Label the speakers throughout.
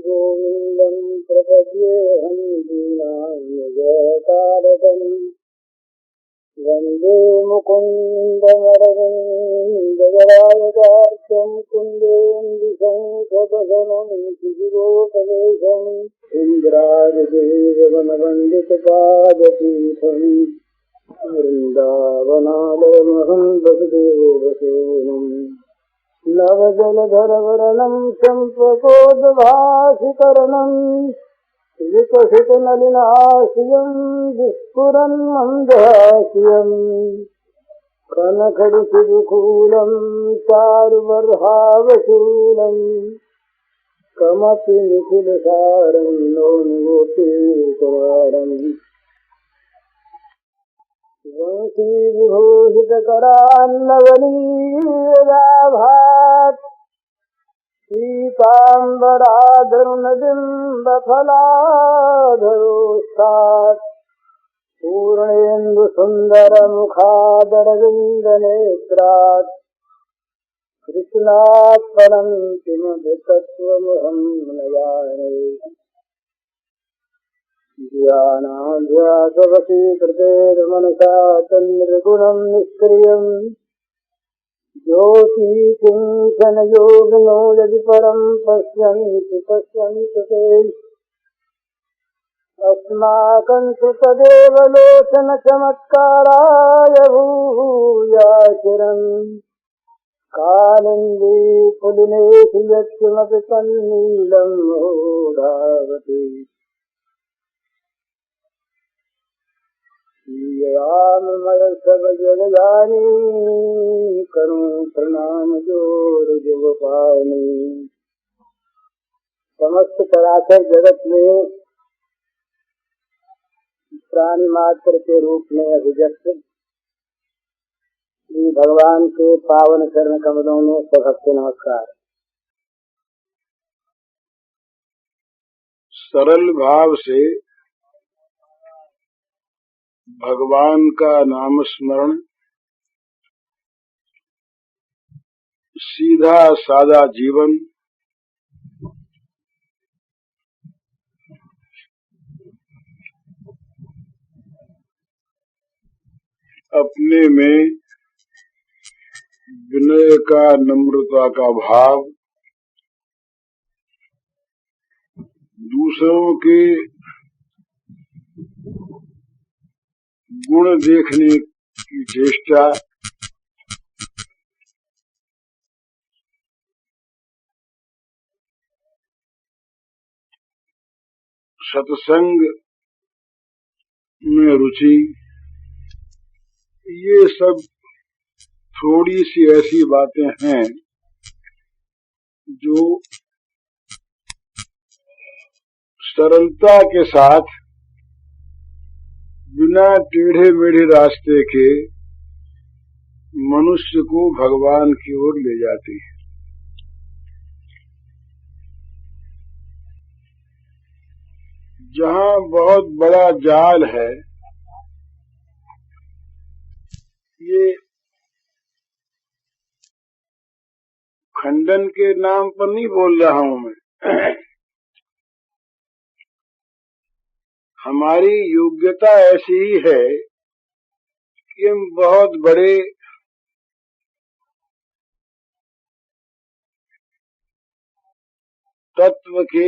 Speaker 1: गोविन्दं प्रपद्येऽहं दीनान्यजतारकम् वन्दे मुकुन्दमरविन्ददलायतार्क्यं कुन्देन्दुशङ्खपदनं शिशिरोपवेशम् इन्द्रादिदेववनवन्दितपादपीठम् वृन्दावनालयमहं वसुदेवसूनुम् नवजलधरवर्णं चम्पकोद्भासिकरणम् विकसितनलिनाशियं विस्फुरन् मन्दहास्यम् कनखडिशिरुकूलं चारुबर्हावशूलम् कमपि निखिलसारं नौनिगोपीकवारम् वंशीविभूषितकरान्नवनीराभात् पीताम्बराधरुणबिम्बफलाधरोस्तात् पूर्णेन्दुसुन्दरमुखादरविन्दनेत्रात् कृष्णात् परं किमपि तत्त्वमहं न जाने ध्यानाभ्यासवशीकृतेर्मनसा तन्निर्गुणं निष्क्रियम् ज्योतिकिंचनयोगिनो यदि परं पश्यन्ति ते अस्माकं तु तदेव लोचनचमत्काराय भूयाचिरम् कालिन्दी पुलिनेषु यत्किमपि तन्नीलं मूढावति सब जगदानी करूं प्रणाम जोर जगपानी। समस्त चराचर जगत में प्राणी मात्र के रूप में अभिव्यक्त श्री भगवान के पावन चरण कमलों में सभक्त नमस्कार।
Speaker 2: सरल भाव से भगवान का नाम स्मरण, सीधा सादा जीवन, अपने में विनय का, नम्रता का भाव, दूसरों के गुण देखने की चेष्टा, सत्संग में रुचि, ये सब थोड़ी सी ऐसी बातें हैं जो सरलता के साथ बिना टेढ़े मेढ़े रास्ते के मनुष्य को भगवान की ओर ले जाती है। जहाँ बहुत बड़ा जाल है, ये खंडन के नाम पर नहीं बोल रहा हूं मैं, हमारी योग्यता ऐसी ही है कि हम बहुत बड़े तत्व के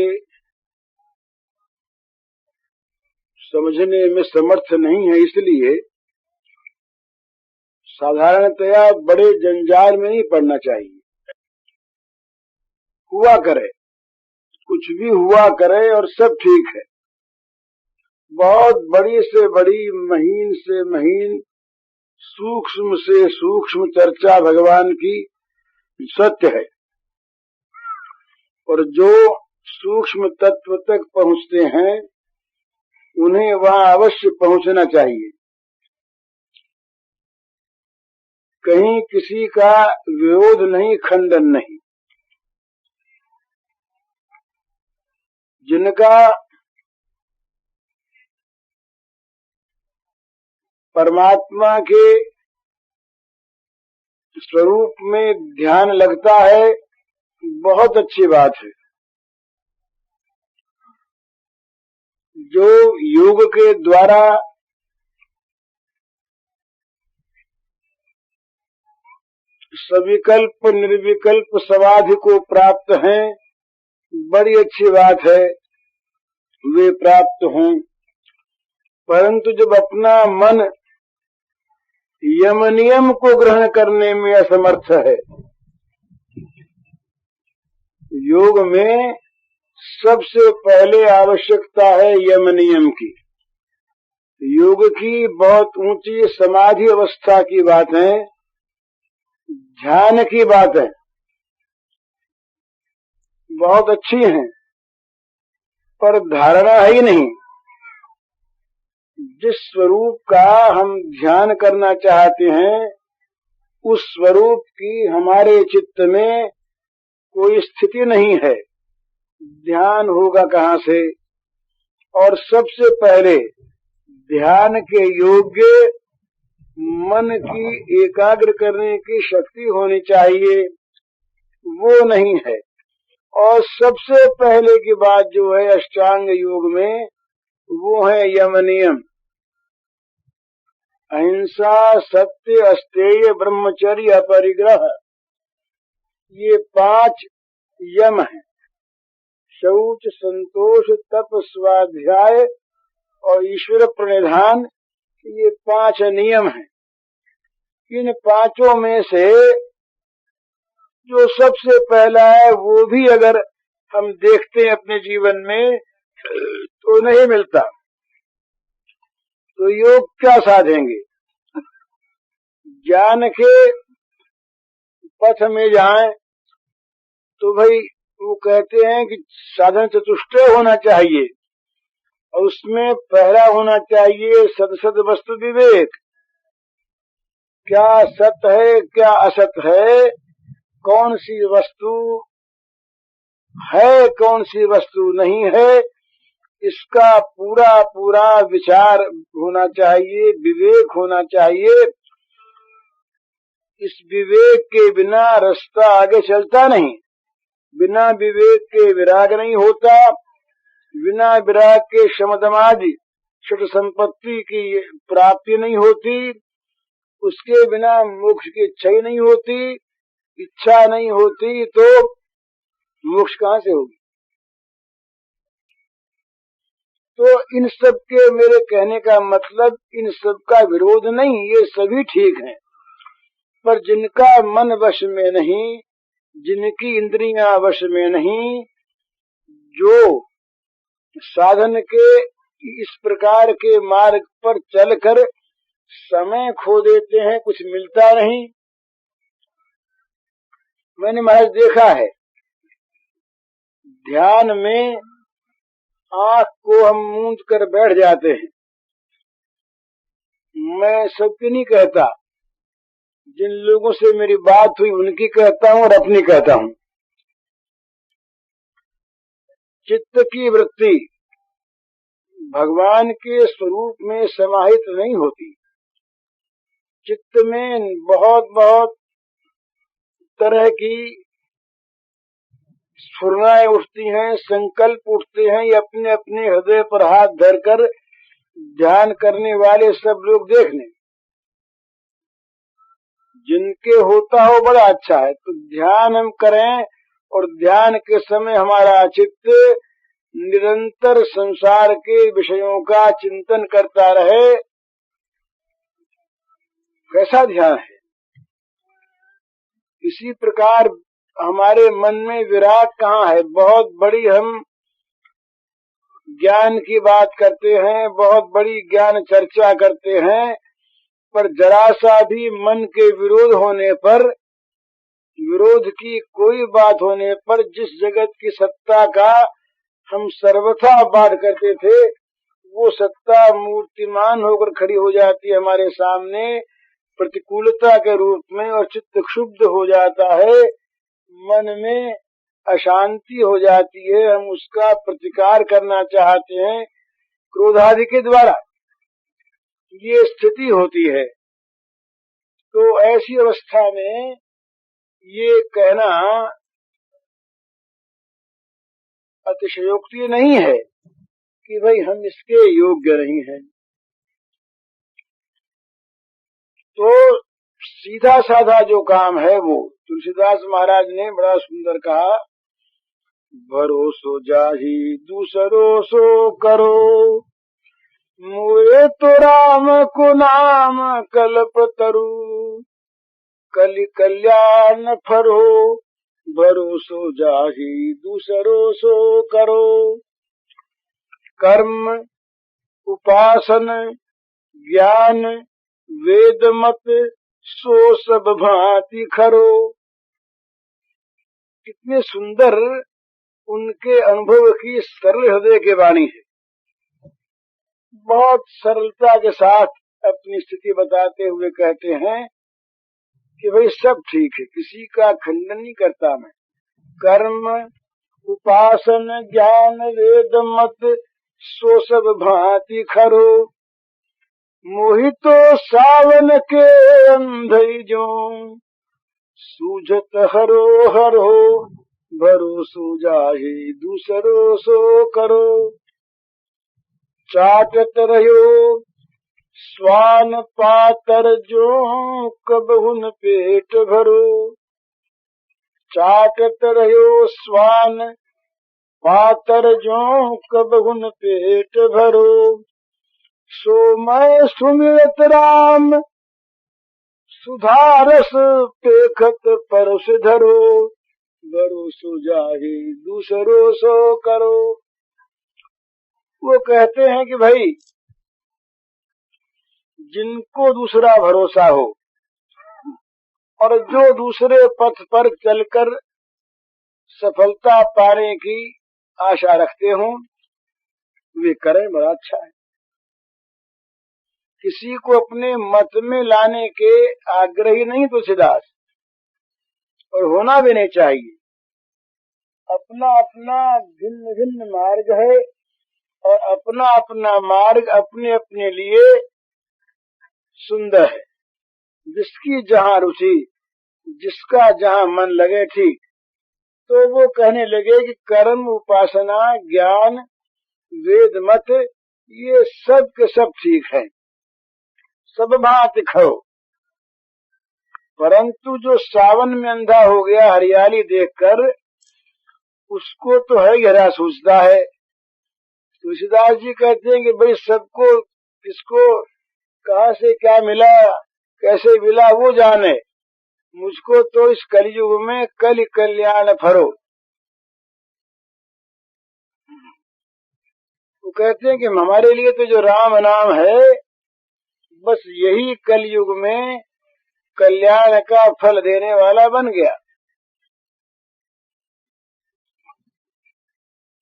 Speaker 2: समझने में समर्थ नहीं है, इसलिए साधारणतया बड़े जंजाल में नहीं पड़ना चाहिए। हुआ करे, कुछ भी हुआ करे और सब ठीक है। बहुत बड़ी से बड़ी, महीन से महीन, सूक्ष्म से सूक्ष्म चर्चा भगवान की सत्य है, और जो सूक्ष्म तत्व तक पहुंचते हैं उन्हें वहां अवश्य पहुंचना चाहिए। कहीं किसी का विरोध नहीं, खंडन नहीं। जिनका परमात्मा के स्वरूप में ध्यान लगता है, बहुत अच्छी बात है। जो योग के द्वारा सविकल्प निर्विकल्प समाधि को प्राप्त हैं, बड़ी अच्छी बात है, वे प्राप्त हों। परंतु जब अपना मन यम नियम को ग्रहण करने में असमर्थ है, योग में सबसे पहले आवश्यकता है यम नियम की। योग की बहुत ऊंची समाधि अवस्था की बात है, ध्यान की बात है, बहुत अच्छी है, पर धारणा है ही नहीं। जिस स्वरूप का हम ध्यान करना चाहते हैं, उस स्वरूप की हमारे चित्त में कोई स्थिति नहीं है, ध्यान होगा कहाँ से? और सबसे पहले ध्यान के योग्य मन की एकाग्र करने की शक्ति होनी चाहिए, वो नहीं है। और सबसे पहले की बात जो है अष्टांग योग में, वो है यम नियम। अहिंसा, सत्य, अस्तेय, ब्रह्मचर्य, अपरिग्रह, ये 5 यम हैं। शौच, संतोष, तप, स्वाध्याय और ईश्वर प्रणिधान, ये 5 नियम हैं। इन 5 में से जो सबसे पहला है, वो भी अगर हम देखते हैं अपने जीवन में तो नहीं मिलता, तो योग क्या साधेंगे? ज्ञान के पथ में जाएं तो भाई वो कहते हैं कि साधन चतुष्टय होना चाहिए, और उसमें पहला होना चाहिए सदसद वस्तु विवेक। क्या सत्य है, क्या असत्य है, कौन सी वस्तु है, कौन सी वस्तु नहीं है, इसका पूरा पूरा विचार होना चाहिए, विवेक होना चाहिए। इस विवेक के बिना रास्ता आगे चलता नहीं। बिना विवेक के विराग नहीं होता, बिना विराग के शमदमादि षट संपत्ति की प्राप्ति नहीं होती, उसके बिना मोक्ष की इच्छा ही नहीं होती। इच्छा नहीं होती तो मोक्ष कहाँ से होगी? तो इन सब के मेरे कहने का मतलब, इन सब का विरोध नहीं, ये सभी ठीक हैं, पर जिनका मन वश में नहीं, जिनकी इंद्रियां वश में नहीं, जो साधन के इस प्रकार के मार्ग पर चलकर समय खो देते हैं, कुछ मिलता नहीं। मैंने महज देखा है, ध्यान में आंख को हम मूंद कर बैठ जाते हैं। मैं सबकी नहीं कहता, जिन लोगों से मेरी बात हुई उनकी कहता हूं और अपनी कहता हूं। चित्त की वृत्ति भगवान के स्वरूप में समाहित नहीं होती। चित्त में बहुत बहुत तरह की स्फुरनाएं उठती हैं, संकल्प उठते हैं। ये अपने अपने हृदय पर हाथ धरकर ध्यान करने वाले सब लोग देख लें, जिनके होता हो बड़ा अच्छा है। तो ध्यान हम करें और ध्यान के समय हमारा चित्त निरंतर संसार के विषयों का चिंतन करता रहे, कैसा ध्यान है। इसी प्रकार हमारे मन में विराग कहाँ है? बहुत बड़ी हम ज्ञान की बात करते हैं, बहुत बड़ी ज्ञान चर्चा करते हैं, पर जरा सा भी मन के विरोध होने पर, विरोध की कोई बात होने पर, जिस जगत की सत्ता का हम सर्वथा बात करते थे, वो सत्ता मूर्तिमान होकर खड़ी हो जाती है हमारे सामने प्रतिकूलता के रूप में, और चित्त क्षुब्ध हो जाता है, मन में अशांति हो जाती है। हम उसका प्रतिकार करना चाहते हैं क्रोधादि के द्वारा, ये स्थिति होती है। तो ऐसी अवस्था में ये कहना अतिशयोक्ति नहीं है कि भाई हम इसके योग्य नहीं हैं। तो सीधा साधा जो काम है वो तुलसीदास महाराज ने बड़ा सुंदर कहा, भरोसो जाही दूसरो सो करो, मोए तो राम को नाम कल्प तरु, कलि कल्याण फरो, भरोसो जाही दूसरो सो करो। कर्म उपासन ज्ञान वेद मत सो सब भांति खरो। कितने सुंदर उनके अनुभव की सरल हृदय की वाणी है। बहुत सरलता के साथ अपनी स्थिति बताते हुए कहते हैं कि भाई सब ठीक है, किसी का खंडन नहीं करता मैं। कर्म उपासन ज्ञान वेद मत सो सब भांति खरो, मोहितो सावन के अंधई जो, सूझत हरो हरो, भरोसो जाहे दूसरो सो करो। चाटत रहो स्वान पातर जो, कबहुन पेट भरो, चाटत रहो स्वान पातर जो, कबहुन पेट भरो, सो मैं सुमिरत राम सुधारस पेखत परस धरो, भरोसो जाहे दूसरो सो करो। वो कहते हैं कि भाई जिनको दूसरा भरोसा हो और जो दूसरे पथ पर चलकर सफलता पाने की आशा रखते हो वे करें, बड़ा अच्छा है। किसी को अपने मत में लाने के आग्रही नहीं तुलसीदास, और होना भी नहीं चाहिए। अपना अपना भिन्न भिन्न मार्ग है और अपना अपना मार्ग अपने अपने लिए सुंदर है। जिसकी जहाँ रुचि, जिसका जहाँ मन लगे ठीक। तो वो कहने लगे कि कर्म उपासना ज्ञान वेद मत ये सब के सब ठीक है, सब भांति खरो। परंतु जो सावन में अंधा हो गया हरियाली देखकर, उसको तो है गहरा सोचता है। तुलसीदास जी कहते हैं कि भाई सबको किसको कहाँ से क्या मिला कैसे मिला वो जाने, मुझको तो इस कलयुग में कलि कल्याण फरो। वो कहते हैं कि हमारे लिए तो जो राम नाम है बस यही कलयुग में कल्याण का फल देने वाला बन गया,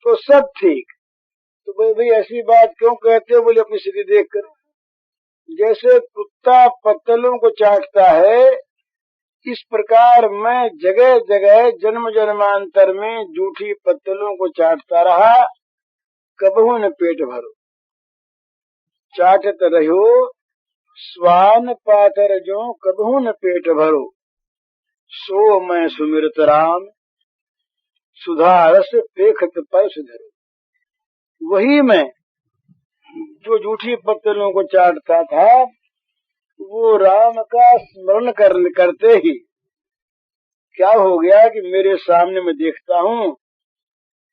Speaker 2: तो सब ठीक। तो भाई ऐसी बात क्यों कहते हो? बोले अपनी स्थिति देखकर। जैसे कुत्ता पत्तलों को चाटता है, इस प्रकार मैं जगह जगह जन्म जन्मांतर में जूठी पत्तलों को चाटता रहा, कबहू न पेट भरो। चाटत रहो स्वान पातर जो, कबहू न पेट भरो, सो मैं सुमिरत राम सुधारस पेखत परस धरो। वही मैं जो जूठी पत्तलों को चाटता था, वो राम का स्मरण करते ही क्या हो गया कि मेरे सामने मैं देखता हूँ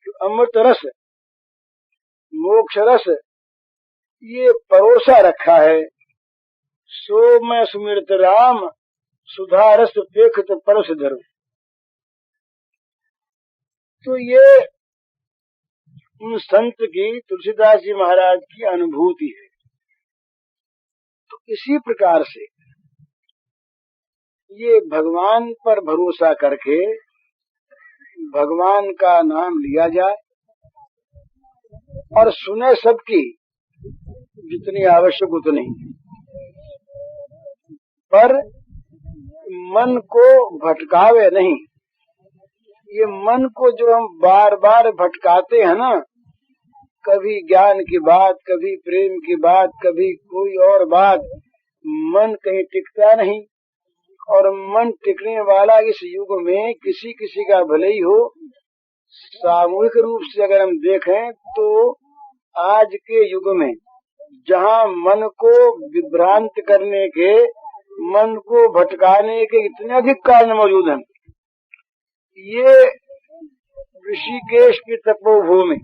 Speaker 2: कि अमृत रस मोक्ष रस ये परोसा रखा है। सो मैं सुमिरत राम सुधारस पेखत परस धरो। तो ये उन संत की, तुलसीदास जी महाराज की अनुभूति है। तो इसी प्रकार से ये भगवान पर भरोसा करके भगवान का नाम लिया जाए और सुने सबकी, जितनी आवश्यक उतनी, पर मन को भटकावे नहीं। ये मन को जो हम बार बार भटकाते हैं ना, कभी ज्ञान की बात, कभी प्रेम की बात, कभी कोई और बात, मन कहीं टिकता नहीं। और मन टिकने वाला इस युग में किसी किसी का भले ही हो, सामूहिक रूप से अगर हम देखें तो आज के युग में जहाँ मन को विभ्रांत करने के, मन को भटकाने के इतने अधिक कारण मौजूद हैं। ये ऋषिकेश की तपोभूमि,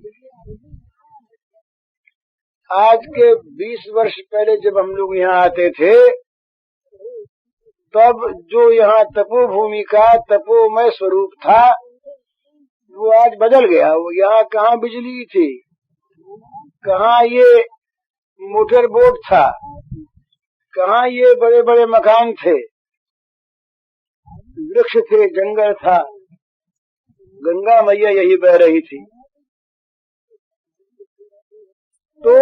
Speaker 2: आज के 20 वर्ष पहले जब हम लोग यहाँ आते थे, तब जो यहाँ तपोभूमि का तपोमय स्वरूप था वो आज बदल गया। वो यहाँ कहाँ बिजली थी, कहाँ ये मोटर बोट था, कहाँ ये बड़े बड़े मकान थे, वृक्ष थे, जंगल था, गंगा मैया यही बह रही थी। तो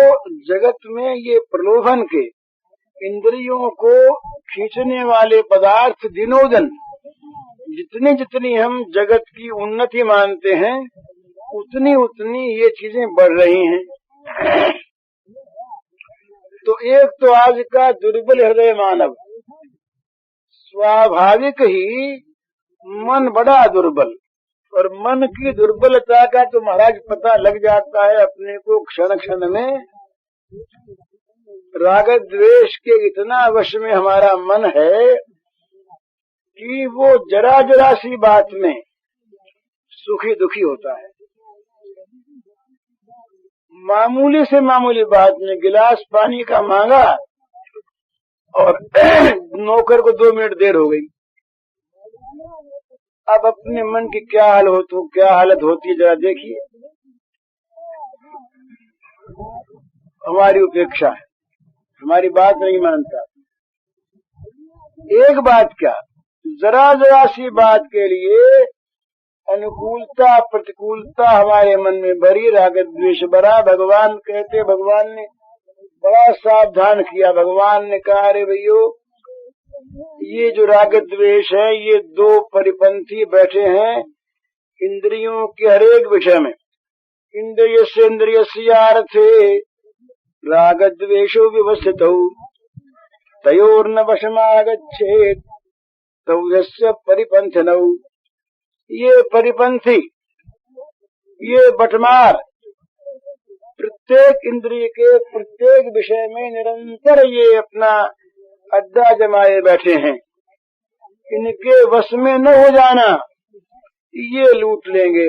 Speaker 2: जगत में ये प्रलोभन के, इंद्रियों को खींचने वाले पदार्थ दिनों दिन जितनी जितनी हम जगत की उन्नति मानते हैं, उतनी उतनी ये चीजें बढ़ रही हैं। तो एक तो आज का दुर्बल हृदय मानव, स्वाभाविक ही मन बड़ा दुर्बल, और मन की दुर्बलता का तो महाराज पता लग जाता है अपने को क्षण क्षण में। राग द्वेष के इतना वश में हमारा मन है कि वो जरा जरा सी बात में सुखी दुखी होता है। मामूली से मामूली बात में गिलास पानी का मांगा और नौकर को 2 मिनट देर हो गई। अब अपने मन की क्या हालत होती है जरा देखिए। हमारी उपेक्षा है, हमारी बात नहीं मानता। एक बात क्या, जरा जरा सी बात के लिए अनुकूलता प्रतिकूलता हमारे मन में भरी, राग द्वेष भरा। भगवान कहते, भगवान ने बड़ा सावधान किया। भगवान ने कहा, अरे भैयो, ये जो राग द्वेष है, ये 2 परिपंथी बैठे हैं इंद्रियों के हर एक विषय में। इंद्रियस्य इंद्रियस्यार्थे राग द्वेषो विवस्थितौ तयोर्न वशमागच्छेत् तौ यस्य परिपंथिनौ। ये परिपंथी, ये बटमार प्रत्येक इंद्रिय के प्रत्येक विषय में निरंतर ये अपना अड्डा जमाए बैठे हैं। इनके वश में न हो जाना, ये लूट लेंगे।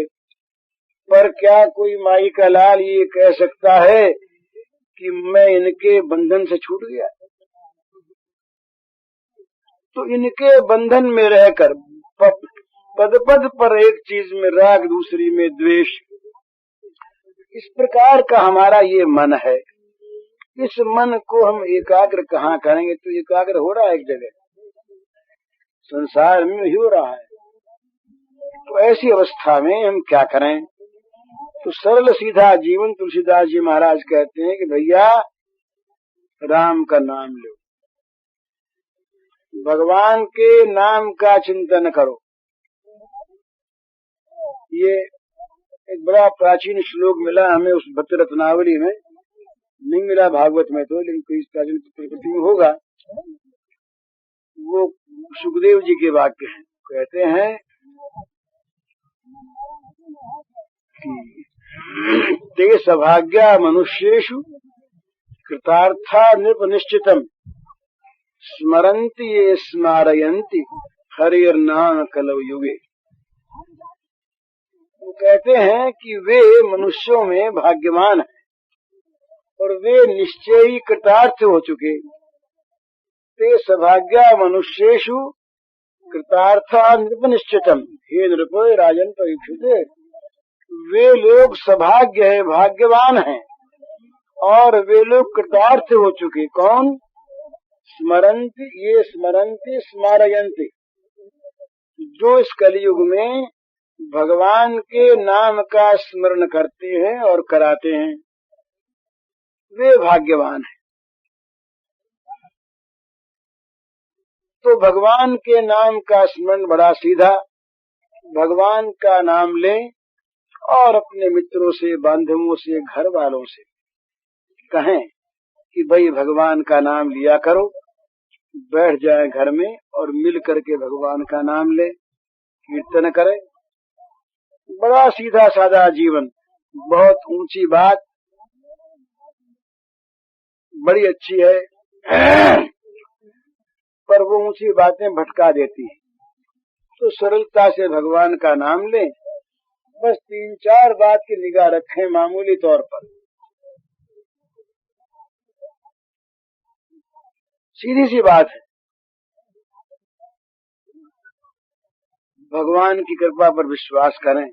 Speaker 2: पर क्या कोई माई का लाल ये कह सकता है कि मैं इनके बंधन से छूट गया? तो इनके बंधन में रहकर पद पद पर एक चीज में राग, दूसरी में द्वेष, इस प्रकार का हमारा ये मन है। इस मन को हम एकाग्र कहाँ करेंगे? तो एकाग्र हो रहा है एक जगह, संसार में ही हो रहा है। तो ऐसी अवस्था में हम क्या करें? तो सरल सीधा जीवन तुलसीदास जी महाराज कहते हैं कि भैया राम का नाम लो, भगवान के नाम का चिंतन करो। ये एक बड़ा प्राचीन श्लोक मिला हमें उस भक्त रत्नावली में, नहीं मिला भागवत में तो, लेकिन कोई प्राचीन प्रकृति में होगा। वो सुखदेव जी के वाक्य हैं। कहते हैं कि ते सभाग्या मनुष्येषु कृतार्था नृपनिश्चितम स्मरन्ति ये स्मारयन्ति हरिर्नाम कलौ युगे। वो कहते हैं कि वे मनुष्यों में भाग्यवान हैं और वे निश्चयी कृतार्थ हो चुके। ते सभाग्या मनुष्येषु कृतार्था नृपनिश्चितम। हे नृप राजन परीक्षित, वे लोग सभाग्य है, भाग्यवान हैं, और वे लोग कृतार्थ हो चुके। कौन? स्मरन्ति ये स्मरन्ति स्मारयन्ति, जो इस कलयुग में भगवान के नाम का स्मरण करते हैं और कराते हैं, वे भाग्यवान हैं। तो भगवान के नाम का स्मरण बड़ा सीधा, भगवान का नाम लें और अपने मित्रों से, बांधवों से, घर वालों से कहें कि भाई भगवान का नाम लिया करो। बैठ जाए घर में और मिल करके भगवान का नाम ले, कीर्तन करें। बड़ा सीधा साधा जीवन, बहुत ऊंची बात बड़ी अच्छी है, पर वो ऊंची बातें भटका देती है। तो सरलता से भगवान का नाम लें, बस 3-4 बात की निगाह रखें मामूली तौर पर। सीधी सी बात है, भगवान की कृपा पर विश्वास करें,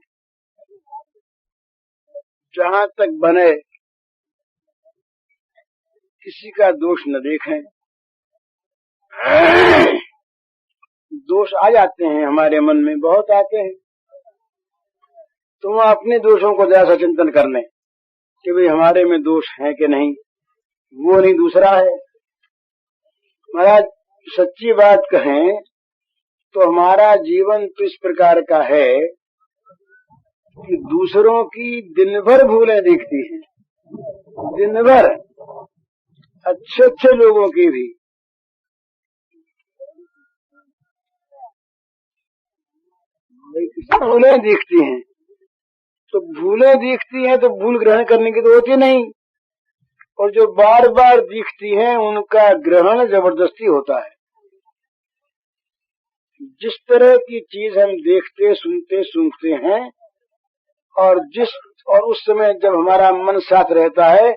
Speaker 2: जहां तक बने किसी का दोष न देखें। दोष आ जाते हैं हमारे मन में, बहुत आते हैं, तो वह अपने दोषों को जरा सा चिंतन कर लें कि भाई हमारे में दोष है कि नहीं, वो नहीं दूसरा है। महाराज सच्ची बात कहें तो हमारा जीवन तो इस प्रकार का है कि दूसरों की दिन भर भूलें दिखती हैं, दिन भर, अच्छे अच्छे लोगों की भी। भूलें दिखती हैं, तो भूलें दिखती हैं तो भूल ग्रहण करने की तो होती नहीं, और जो बार बार दिखती हैं उनका ग्रहण जबरदस्ती होता है। जिस तरह की चीज हम देखते सुनते सूंघते हैं और उस समय जब हमारा मन साथ रहता है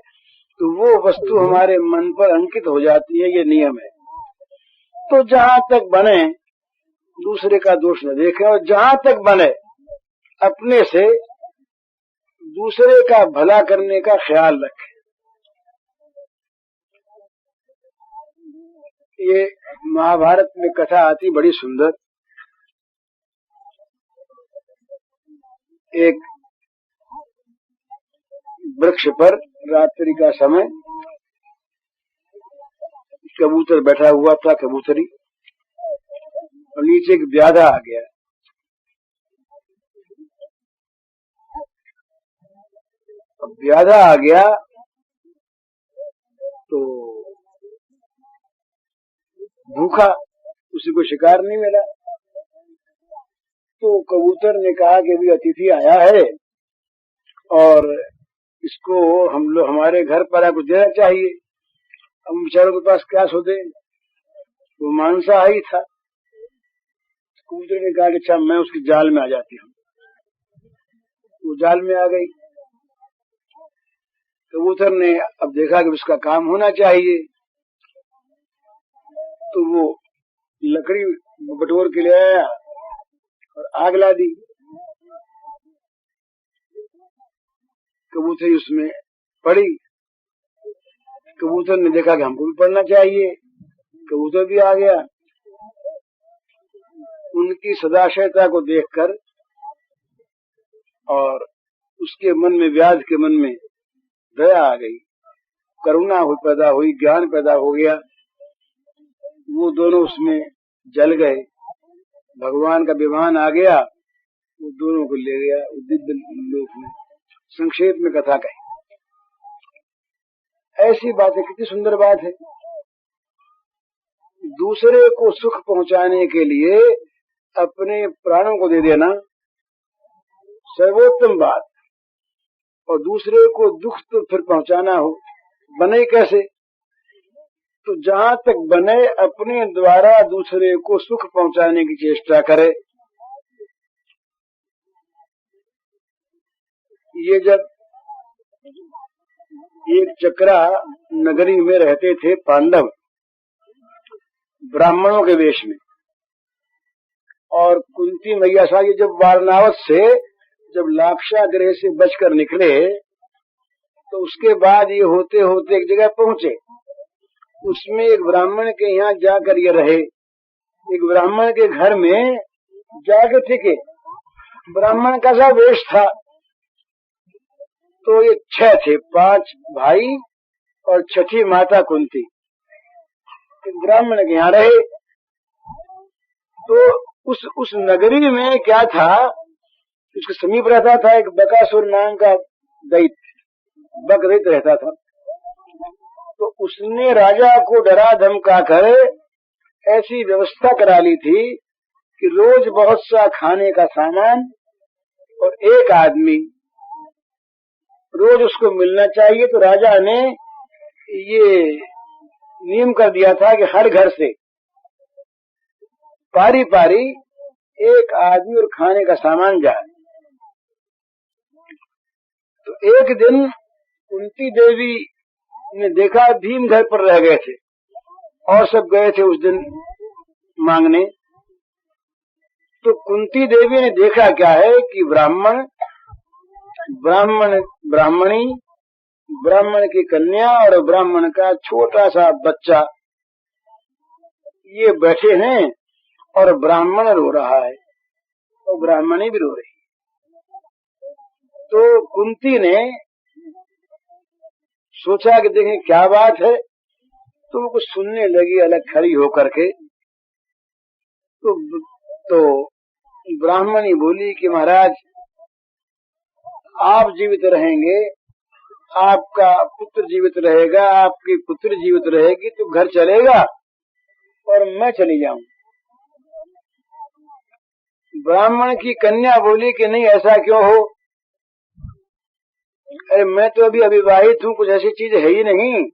Speaker 2: तो वो वस्तु हमारे मन पर अंकित हो जाती है, ये नियम है। तो जहां तक बने दूसरे का दोष न देखें, और जहां तक बने अपने से दूसरे का भला करने का ख्याल रखें। ये महाभारत में कथा आती बड़ी सुंदर। एक वृक्ष पर रात्रि का समय कबूतर बैठा हुआ था, कबूतरी, और नीचे एक व्याधा आ गया। अब व्याधा आ गया तो भूखा, उसी को शिकार नहीं मिला। तो कबूतर ने कहा कि अभी अतिथि आया है और इसको हम लोग हमारे घर पर कुछ देना चाहिए। हम बेचारों के पास क्या सो दे, वो मांसाहारी था। कबूतर ने कहा कि अच्छा मैं उसके जाल में आ जाती हूँ। वो जाल में आ गई। कबूतर ने अब देखा कि उसका काम होना चाहिए, तो वो लकड़ी बटोर के ले आया और आग ला दी। कबूतरी उसमें पड़ी। कबूतर ने देखा कि हमको भी पढ़ना चाहिए, कबूतर भी आ गया। उनकी सदाशयता को देखकर और उसके मन में, व्याध के मन में दया आ गई, करुणा पैदा हुई, ज्ञान पैदा हो गया। वो दोनों उसमें जल गए, भगवान का विमान आ गया, वो दोनों को ले गया दिव्य लोक में। संक्षेप में कथा कही। ऐसी बात है, कितनी सुंदर बात है। दूसरे को सुख पहुंचाने के लिए अपने प्राणों को दे देना सर्वोत्तम बात, और दूसरे को दुख तो फिर पहुंचाना हो, बने कैसे? तो जहां तक बने अपने द्वारा दूसरे को सुख पहुंचाने की चेष्टा करे। ये जब एक चक्रा नगरी में रहते थे पांडव, ब्राह्मणों के वेश में, और कुंती मैया साहब जब वारणावत से जब लाक्षागृह से बचकर निकले तो उसके बाद ये होते होते एक जगह पहुंचे। उसमें एक ब्राह्मण के यहाँ जाकर ये रहे, एक ब्राह्मण के घर में जाके टिके। ब्राह्मण का सा वेश था। तो ये 6 थे, 5 भाई और 6ठी माता कुंती। ब्राह्मण के यहाँ रहे। तो उस नगरी में क्या था, उसके समीप रहता था एक बकासुर नाम का दैत्य, बकदैत्य रहता था। तो उसने राजा को डरा धमका कर ऐसी व्यवस्था करा ली थी कि रोज बहुत सा खाने का सामान और एक आदमी रोज उसको मिलना चाहिए। तो राजा ने ये नियम कर दिया था कि हर घर से पारी पारी एक आदमी और खाने का सामान जाए। तो एक दिन कुंती देवी ने देखा भीम घर पर रह गए थे और सब गए थे उस दिन मांगने। तो कुंती देवी ने देखा क्या है कि ब्राह्मणी, ब्राह्मण की कन्या और ब्राह्मण का छोटा सा बच्चा ये बैठे हैं और ब्राह्मण रो रहा है और ब्राह्मणी भी रो रही है। तो कुंती ने सोचा कि देखें क्या बात है, तो वो कुछ सुनने लगी अलग खड़ी होकर के। तो ब्राह्मणी बोली कि महाराज आप जीवित रहेंगे, आपका पुत्र जीवित रहेगा, आपकी पुत्री जीवित रहेगी तो घर चलेगा और मैं चली जाऊं। ब्राह्मण की कन्या बोली कि नहीं ऐसा क्यों हो, अरे मैं तो अभी अविवाहित हूँ, कुछ ऐसी चीज है ही नहीं,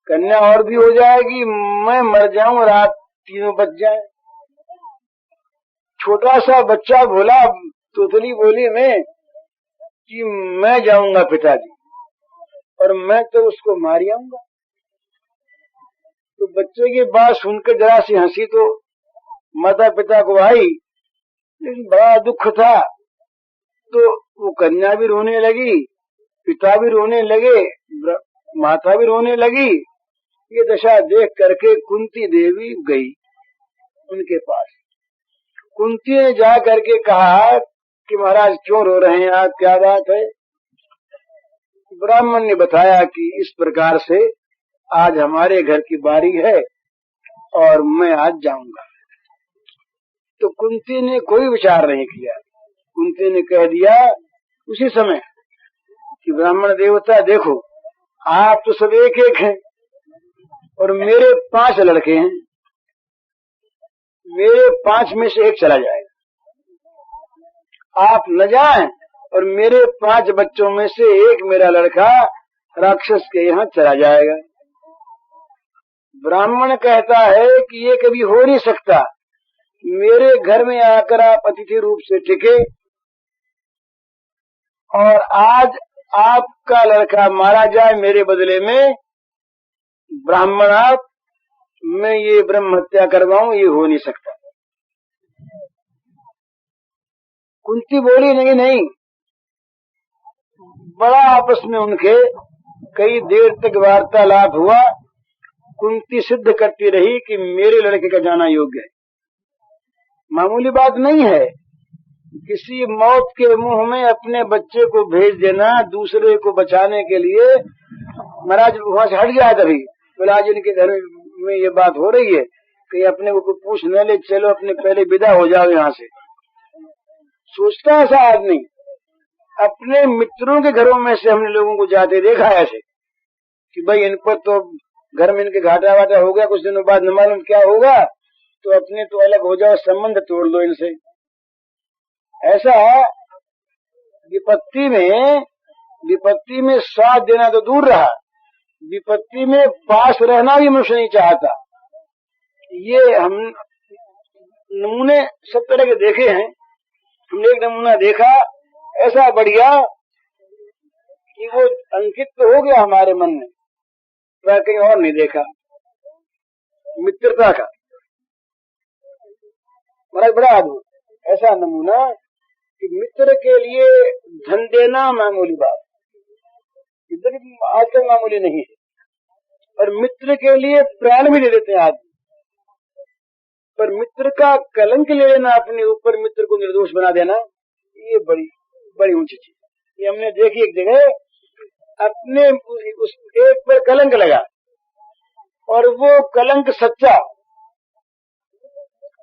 Speaker 2: कन्या और भी हो जाएगी, मैं मर जाऊं रात तीनों बज जाए। छोटा सा बच्चा बोला तोतली बोली में कि मैं जाऊंगा पिताजी और मैं तो उसको मार आऊंगा। तो बच्चे की बात सुनकर जरा सी हंसी तो माता पिता को आई, लेकिन बड़ा दुख था। तो वो कन्या भी रोने लगी, पिता भी रोने लगे, माता भी रोने लगी। ये दशा देख करके कुंती देवी गई उनके पास। कुंती ने जा करके कहा कि महाराज क्यों रो रहे हैं आप, क्या बात है। ब्राह्मण ने बताया कि इस प्रकार से आज हमारे घर की बारी है और मैं आज जाऊंगा। तो कुंती ने कोई विचार नहीं किया, कुंती ने कह दिया उसी समय कि ब्राह्मण देवता देखो आप तो सब एक एक हैं और मेरे 5 लड़के हैं, मेरे 5 में से एक चला जाएगा, आप न जाएं और मेरे 5 बच्चों में से एक मेरा लड़का राक्षस के यहाँ चला जाएगा। ब्राह्मण कहता है कि ये कभी हो नहीं सकता, मेरे घर में आकर आप अतिथि रूप से टिके और आज आपका लड़का मारा जाए मेरे बदले में, ब्राह्मण आप, मैं ये ब्रह्म हत्या करवाऊं, ये हो नहीं सकता। कुंती बोली नहीं नहीं। बड़ा आपस में उनके कई देर तक वार्तालाप हुआ। कुंती सिद्ध करती रही कि मेरे लड़के का जाना योग्य है, मामूली बात नहीं है। किसी मौत के मुंह में अपने बच्चे को भेज देना दूसरे को बचाने के लिए। महाराज वहां से हट गया कभी, बोला आज इनके घर में ये बात हो रही है, कहीं अपने को पूछ न ले, चलो अपने पहले विदा हो जाओ यहाँ से। सोचता है ऐसा आदमी, अपने मित्रों के घरों में से हमने लोगों को जाते देखा ऐसे कि भाई इन पर तो घर में इनके घाटा वाटा हो गया, कुछ दिनों बाद न मालूम क्या होगा, तो अपने तो अलग हो जाओ, संबंध तोड़ लो इनसे। ऐसा विपत्ति में साथ देना तो दूर रहा, विपत्ति में पास रहना भी मनुष्य नहीं चाहता। ये हम नमूने सब तरह के देखे हैं। हमने एक नमूना देखा ऐसा बढ़िया कि वो अंकित तो हो गया हमारे मन में, वह कहीं और नहीं देखा। मित्रता का बड़ा बड़ा अद्भुत ऐसा नमूना कि मित्र के लिए धन देना मामूली बात, इधर आजकल मामूली नहीं है, और मित्र के लिए प्राण भी दे देते हैं आदमी। पर मित्र का कलंक ले लेना अपने ऊपर, मित्र को निर्दोष बना देना, ये बड़ी बड़ी ऊंची चीज। ये हमने देखी एक जगह, अपने उस एक पर कलंक लगा और वो कलंक सच्चा,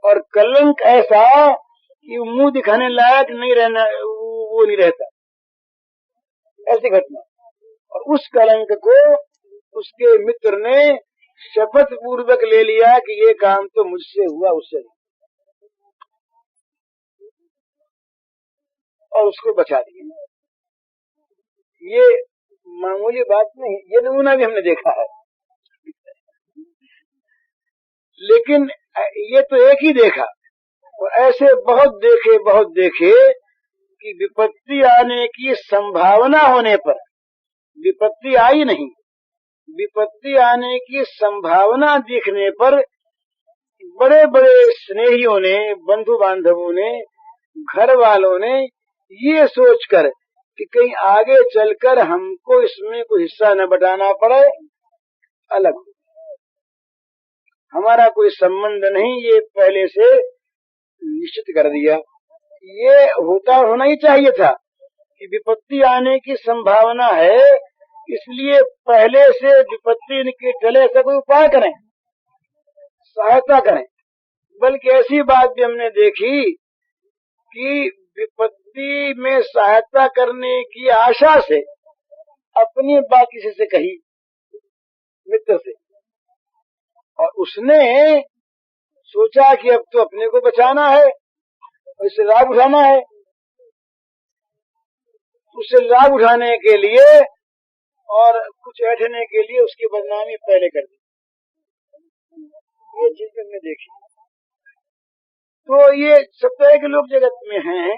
Speaker 2: और कलंक ऐसा कि मुंह दिखाने लायक नहीं रहना, वो नहीं रहता, ऐसी घटना। और उस कलंक को उसके मित्र ने शपथ पूर्वक ले लिया कि ये काम तो मुझसे हुआ, उससे नहीं, और उसको बचा दिया। ये मामूली बात नहीं, ये नमूना भी हमने देखा है। लेकिन ये तो एक ही देखा, और ऐसे बहुत देखे कि विपत्ति आने की संभावना होने पर, विपत्ति आई नहीं, विपत्ति आने की संभावना दिखने पर बड़े बड़े स्नेहियों ने, बंधु बांधवों ने, घर वालों ने ये सोचकर कि कहीं आगे चलकर हमको इसमें कोई हिस्सा न बटाना पड़े, अलग हमारा कोई संबंध नहीं, ये पहले से निश्चित कर दिया। ये होना ही चाहिए था कि विपत्ति आने की संभावना है, इसलिए पहले से विपत्ति के टले से कोई उपाय करें, सहायता करें। बल्कि ऐसी बात भी हमने देखी कि विपत्ति में सहायता करने की आशा से अपनी बात किसी से कही, मित्र से, और उसने सोचा कि अब तो अपने को बचाना है और इससे लाभ उठाना है। उससे लाभ उठाने के लिए और कुछ ऐठने के लिए उसकी बदनामी पहले कर दी। ये चीज हमने देखी। तो ये सब तरह के लोग जगत में हैं,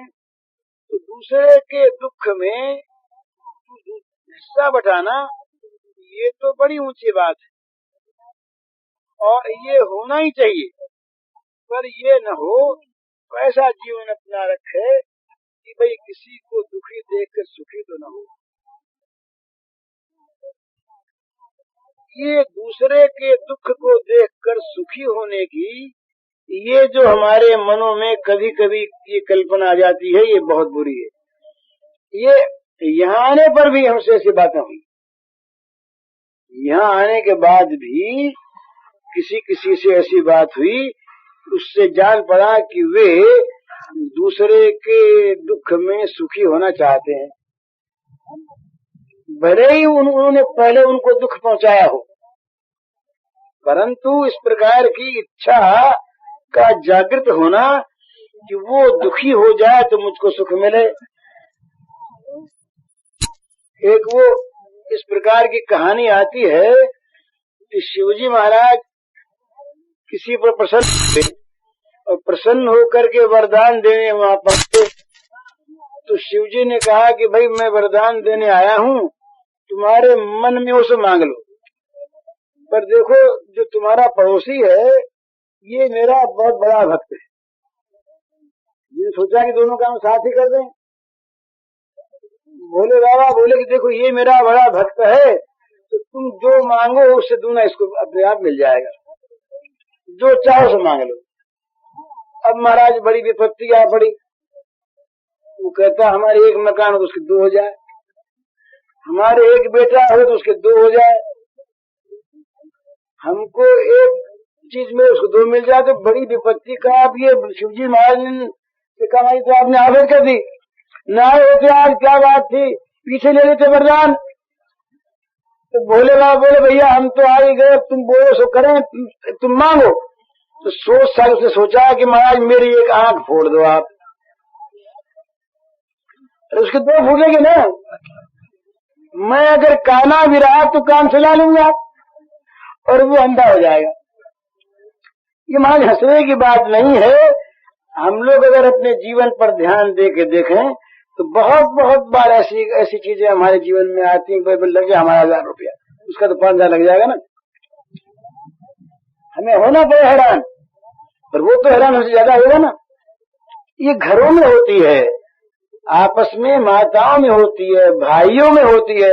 Speaker 2: तो दूसरे के दुख में हिस्सा बटाना ये तो बड़ी ऊंची बात है, और ये होना ही चाहिए। पर ये न हो तो ऐसा जीवन अपना रखे कि भाई किसी को दुखी देखकर सुखी तो न हो। ये दूसरे के दुख को देखकर सुखी होने की, ये जो हमारे मनों में कभी कभी ये कल्पना आ जाती है, ये बहुत बुरी है। ये यहाँ आने पर भी हमसे ऐसी बातें हुई, यहाँ आने के बाद भी किसी से ऐसी बात हुई, उससे जान पड़ा कि वे दूसरे के दुख में सुखी होना चाहते हैं, भले ही उन्होंने पहले उनको दुख पहुंचाया हो, परंतु इस प्रकार की इच्छा का जागृत होना कि वो दुखी हो जाए तो मुझको सुख मिले। एक वो इस प्रकार की कहानी आती है कि शिवजी महाराज किसी पर प्रसन्न हुए और प्रसन्न होकर के वरदान देने वहां पहुंचे। तो शिवजी ने कहा कि भाई मैं वरदान देने आया हूँ, तुम्हारे मन में उसे मांग लो। पर देखो जो तुम्हारा पड़ोसी है ये मेरा बहुत बड़ा भक्त है। ये सोचा कि दोनों काम साथ ही कर दें। भोले बाबा बोले कि देखो ये मेरा बड़ा भक्त है, तो तुम जो मांगो उससे दूना इसको अपने आप मिल जाएगा, जो चाहो से मांग लो। अब महाराज बड़ी विपत्ति आ पड़ी। वो कहता हमारे एक मकान हो तो उसके 2 हो जाए, हमारे एक बेटा हो तो उसके 2 हो जाए, हमको एक चीज में उसको 2 मिल जाए तो बड़ी विपत्ति का। अब ये शिवजी महाराज ने कहा तो आपने आवेदन कर दी ना होते, आज क्या बात थी, पीछे ले लेते वरदान। तो भोले बाबा बोले भैया हम तो आ ही गए, तुम बोलो सो करें, तुम मांगो। तो सोच साल उसने सोचा कि महाराज मेरी एक आंख फोड़ दो आप। उसके 2 फूटेंगे ना, मैं अगर काना भी रहा तो काम चला लूंगा और वो अंधा हो जाएगा। ये महाराज हंसने की बात नहीं है। हम लोग अगर अपने जीवन पर ध्यान दे के देखें तो बहुत बार ऐसी चीजें हमारे जीवन में आती हैं। लग जाए हमारा 1000 रुपया, उसका तो 5000 लग जाएगा ना, हमें होना पड़े हैरान, पर वो तो हैरान हमसे ज्यादा होगा ना। ये घरों में होती है, आपस में माताओं में होती है, भाइयों में होती है।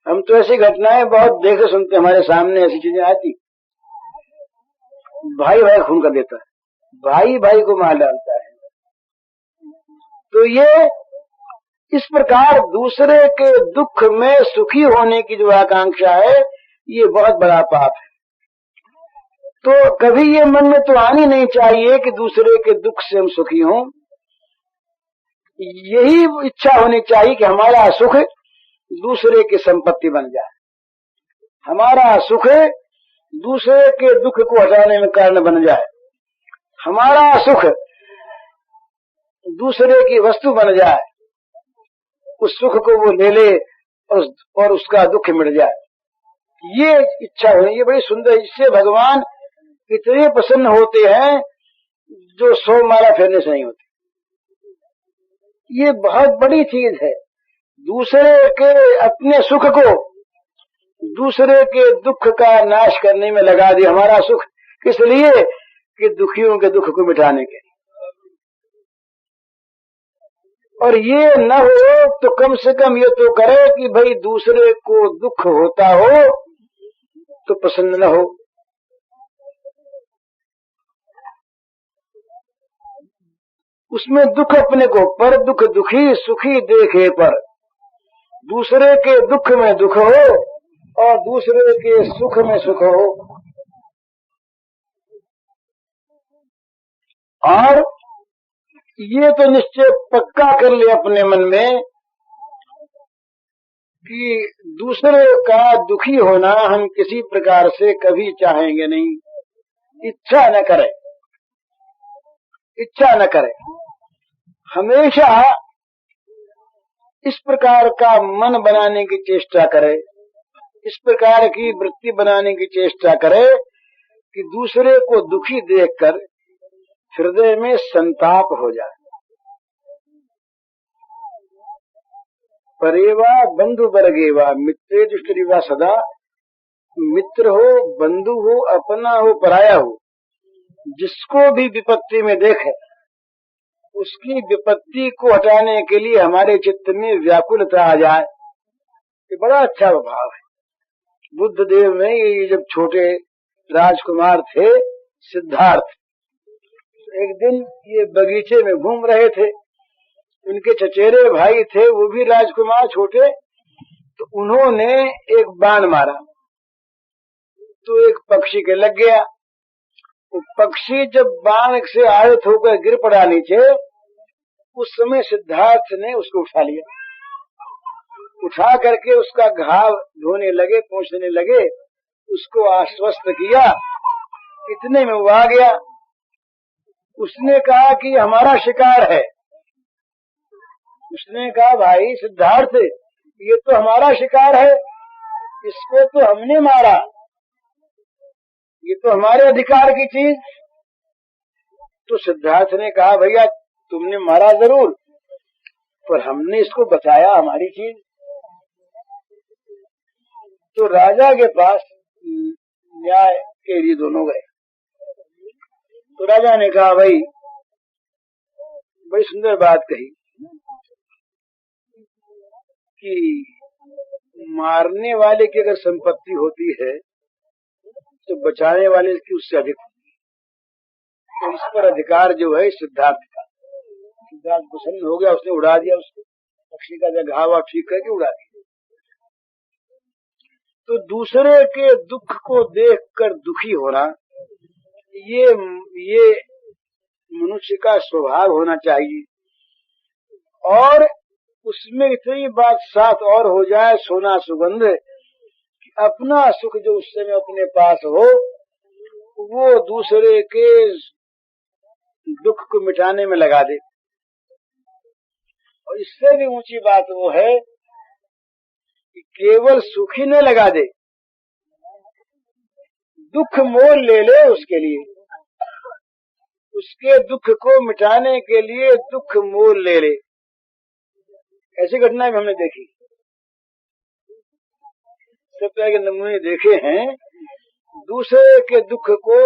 Speaker 2: हम तो ऐसी घटनाएं बहुत देखे सुनते, हमारे सामने ऐसी चीजें आती। भाई भाई खून कर देता है, भाई भाई को मार डालता है। तो ये इस प्रकार दूसरे के दुख में सुखी होने की जो आकांक्षा है, ये बहुत बड़ा पाप है। तो कभी ये मन में तो आनी नहीं चाहिए कि दूसरे के दुख से हम सुखी हों। यही इच्छा होनी चाहिए कि हमारा सुख दूसरे की संपत्ति बन जाए, हमारा सुख दूसरे के दुख को हटाने में कारण बन जाए, हमारा सुख दूसरे की वस्तु बन जाए, उस सुख को वो ले ले और उसका दुख मिट जाए, ये इच्छा होनी, ये बड़ी सुंदर। इससे भगवान इतने प्रसन्न होते हैं जो 100 माला फेरने से नहीं होती। ये बहुत बड़ी चीज है। दूसरे के अपने सुख को दूसरे के दुख का नाश करने में लगा दिया। हमारा सुख किस लिए? कि दुखियों के दुख को मिटाने के लिए। और ये न हो तो कम से कम ये तो करे कि भाई दूसरे को दुख होता हो तो प्रसन्न न हो। उसमें दुख अपने को, पर दुख दुखी सुखी देखे पर, दूसरे के दुख में दुख हो और दूसरे के सुख में सुख हो। और ये तो निश्चय पक्का कर ले अपने मन में कि दूसरे का दुखी होना हम किसी प्रकार से कभी चाहेंगे नहीं। इच्छा न करें, इच्छा न करें। हमेशा इस प्रकार का मन बनाने की चेष्टा करे, इस प्रकार की वृत्ति बनाने की चेष्टा करे कि दूसरे को दुखी देखकर हृदय में संताप हो जाए। परेवा बंधु वर्गेवा मित्रे दुष्टरिवा सदा। मित्र हो, बंधु हो, अपना हो, पराया हो, जिसको भी विपत्ति में देखे उसकी विपत्ति को हटाने के लिए हमारे चित्त में व्याकुलता आ जाए, ये बड़ा अच्छा भाव है। बुद्ध देव में ये जब छोटे राजकुमार थे सिद्धार्थ, एक दिन ये बगीचे में घूम रहे थे, उनके चचेरे भाई थे वो भी राजकुमार छोटे, तो उन्होंने एक बाण मारा तो एक पक्षी के लग गया। वो पक्षी जब बाण से आहत होकर गिर पड़ा नीचे, उस समय सिद्धार्थ ने उसको उठा लिया, उठा करके उसका घाव धोने लगे, पोंछने लगे, उसको आश्वस्त किया। इतने में वो आ गया। उसने कहा कि हमारा शिकार है। उसने कहा भाई सिद्धार्थ, ये तो हमारा शिकार है, इसको तो हमने मारा, ये तो हमारे अधिकार की चीज। तो सिद्धार्थ ने कहा भैया तुमने मारा जरूर, पर हमने इसको बचाया, हमारी चीज। तो राजा के पास न्याय के लिए दोनों गए। तो राजा ने कहा भाई बड़ी सुंदर बात कही कि मारने वाले की अगर संपत्ति होती है तो बचाने वाले की उससे अधिक होती है। तो इस पर अधिकार जो है सिद्धार्थ का। सिद्धार्थ प्रसन्न हो गया, उसने उड़ा दिया उसको, पक्षी का जो घाव ठीक करके उड़ा दिया। तो दूसरे के दुख को देखकर दुखी होना ये मनुष्य का स्वभाव होना चाहिए। और उसमें इतनी बात साथ और हो जाए, सोना सुगंध, कि अपना सुख जो उस समय अपने पास हो वो दूसरे के दुख को मिटाने में लगा दे। और इससे भी ऊंची बात वो है कि केवल सुख ही न लगा दे, दुख मोल ले ले उसके लिए, उसके दुख को मिटाने के लिए दुख मोल ले ले। ऐसी घटनाएं हमने देखी, सब तरह के नमूने देखे हैं। दूसरे के दुख को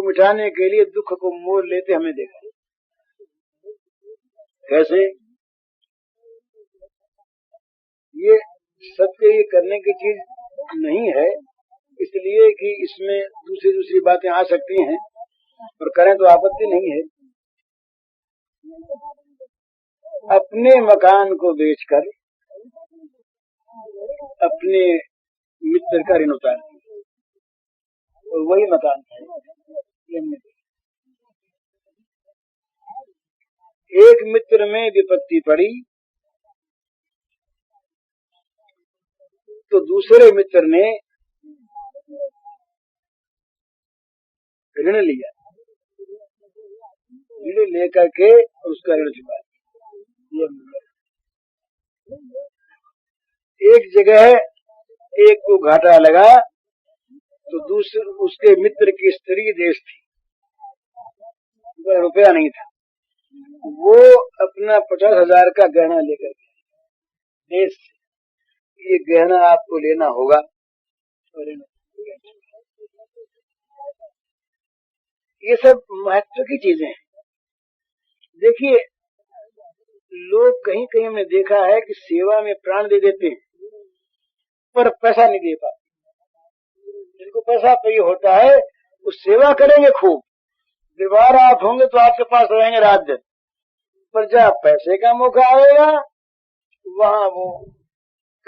Speaker 2: मिटाने के लिए दुख को मोल लेते हमने देखा। कैसे? ये सबके ये करने की चीज नहीं है, इसलिए कि इसमें दूसरी बातें आ सकती हैं, और करें तो आपत्ति नहीं है। अपने मकान को बेचकर अपने मित्र का ऋण उतार, और वही मकान है। एक मित्र में विपत्ति पड़ी तो दूसरे मित्र ने ऋण लिया, ऋण लेकर के उसका ऋण चुकाया। एक जगह एक को घाटा लगा तो दूसरे उसके मित्र की स्त्री देश थी, रुपया नहीं था, वो अपना 50,000 का गहना लेकर गया देश से, ये गहना आपको लेना होगा। ये सब महत्व की चीजें हैं। देखिए, लोग कहीं कहीं हमने देखा है कि सेवा में प्राण दे देते हैं पर पैसा नहीं दे पाते। जिनको पैसा चाहिए होता है वो सेवा करेंगे खूब, दीवार आप होंगे तो आपके पास रहेंगे रात दिन, पर जहाँ पैसे का मौका आएगा वहां वो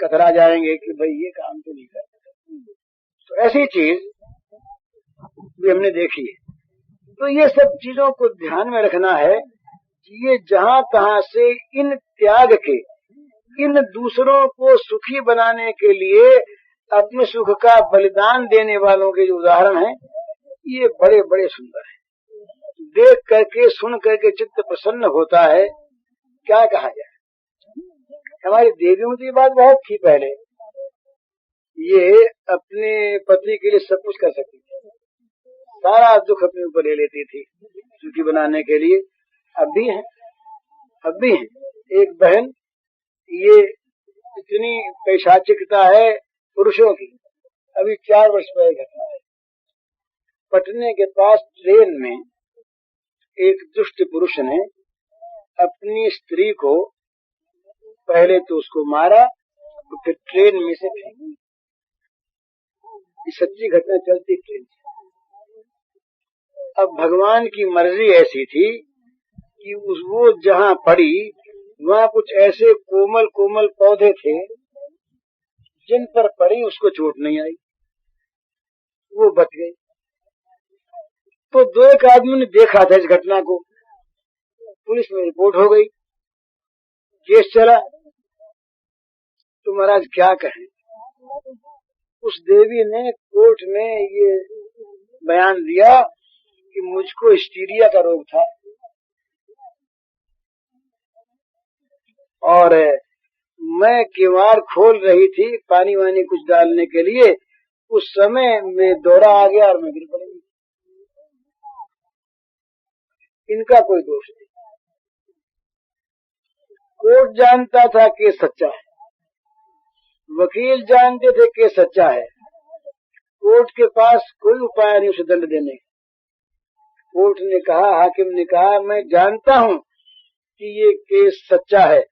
Speaker 2: कतरा जाएंगे कि भाई ये काम तो नहीं करते। तो ऐसी चीज भी हमने देखी है। तो ये सब चीजों को ध्यान में रखना है कि ये जहां तहां से इन त्याग के, इन दूसरों को सुखी बनाने के लिए अपने सुख का बलिदान देने वालों के जो उदाहरण हैं, ये बड़े बड़े सुंदर हैं। देख करके सुन करके चित्त प्रसन्न होता है। क्या कहा जाए, हमारी देवियों की बात बहुत थी पहले, ये अपने पति के लिए सब कुछ कर सकती थी, सारा दुख अपने ऊपर ले लेती थी सुखी बनाने के लिए। अब भी है एक बहन, ये इतनी पैशाचिकता है पुरुषों की। अभी 4 वर्ष पहले घटना है, पटने के पास ट्रेन में एक दुष्ट पुरुष ने अपनी स्त्री को पहले तो उसको मारा तो फिर ट्रेन में से फेंका। ये सच्ची घटना चलती ट्रेन से। अब भगवान की मर्जी ऐसी थी कि वो जहां पड़ी वहां कुछ ऐसे कोमल कोमल पौधे थे जिन पर पड़ी उसको चोट नहीं आई, वो बच गई। तो 2 एक आदमी ने देखा था इस घटना को, पुलिस में रिपोर्ट हो गई, केस चला। तो महाराज क्या कहें, उस देवी ने कोर्ट में ये बयान दिया कि मुझको हिस्टीरिया का रोग था और मैं किवाड़ खोल रही थी पानी वानी कुछ डालने के लिए, उस समय में दौरा आ गया और मैं गिर पड़ी। इनका कोई दोष नहीं। कोर्ट जानता था कि सच्चा है, वकील जानते थे कि सच्चा है, कोर्ट के पास कोई उपाय नहीं उसे दंड देने। कोर्ट ने कहा, हाकिम ने कहा, मैं जानता हूं कि ये केस सच्चा है,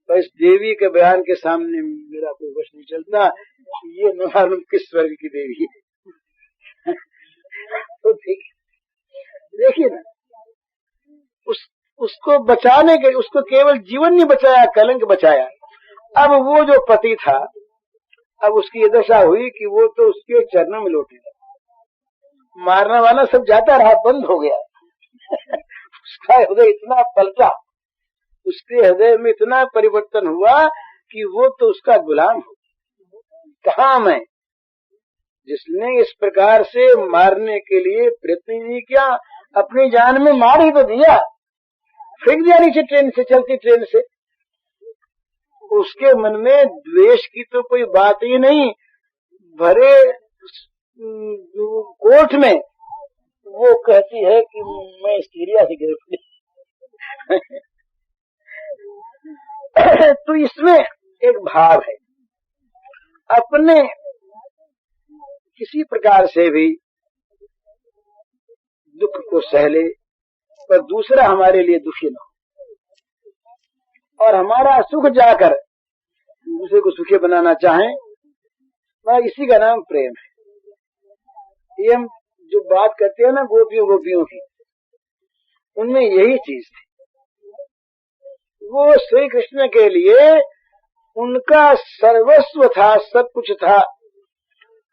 Speaker 2: पर इस देवी के बयान के सामने मेरा कोई वश नहीं चलता, ये न मालूम किस स्वर्ग की देवी है। तो देखिए ना, उसको बचाने के, उसको केवल जीवन नहीं बचाया, कलंक बचाया। अब वो जो पति था, अब उसकी ये दशा हुई कि वो तो उसके चरणों में लौटे, मारने वाला सब जाता रहा, बंद हो गया। उसका हृदय इतना पलटा, उसके हृदय में इतना परिवर्तन हुआ कि वो तो उसका गुलाम हो। कहाँ मैं, जिसने इस प्रकार से मारने के लिए प्रयत्न नहीं किया, अपनी जान में मार ही तो दिया, फेंक दिया नीचे ट्रेन से, चलती ट्रेन से। उसके मन में द्वेष की तो कोई बात ही नहीं। भरे कोर्ट में वो कहती है कि मैं हिस्टीरिया से गिर पड़ी। तो इसमें एक भाव है, अपने किसी प्रकार से भी दुख को सह ले पर दूसरा हमारे लिए दुखी न हो, और हमारा सुख जाकर दूसरे को सुखी बनाना चाहें, इसी का नाम प्रेम है। ये हम जो बात करते हैं ना गोपियों की, उनमें यही चीज थी। वो श्री कृष्ण के लिए उनका सर्वस्व था, सब कुछ था।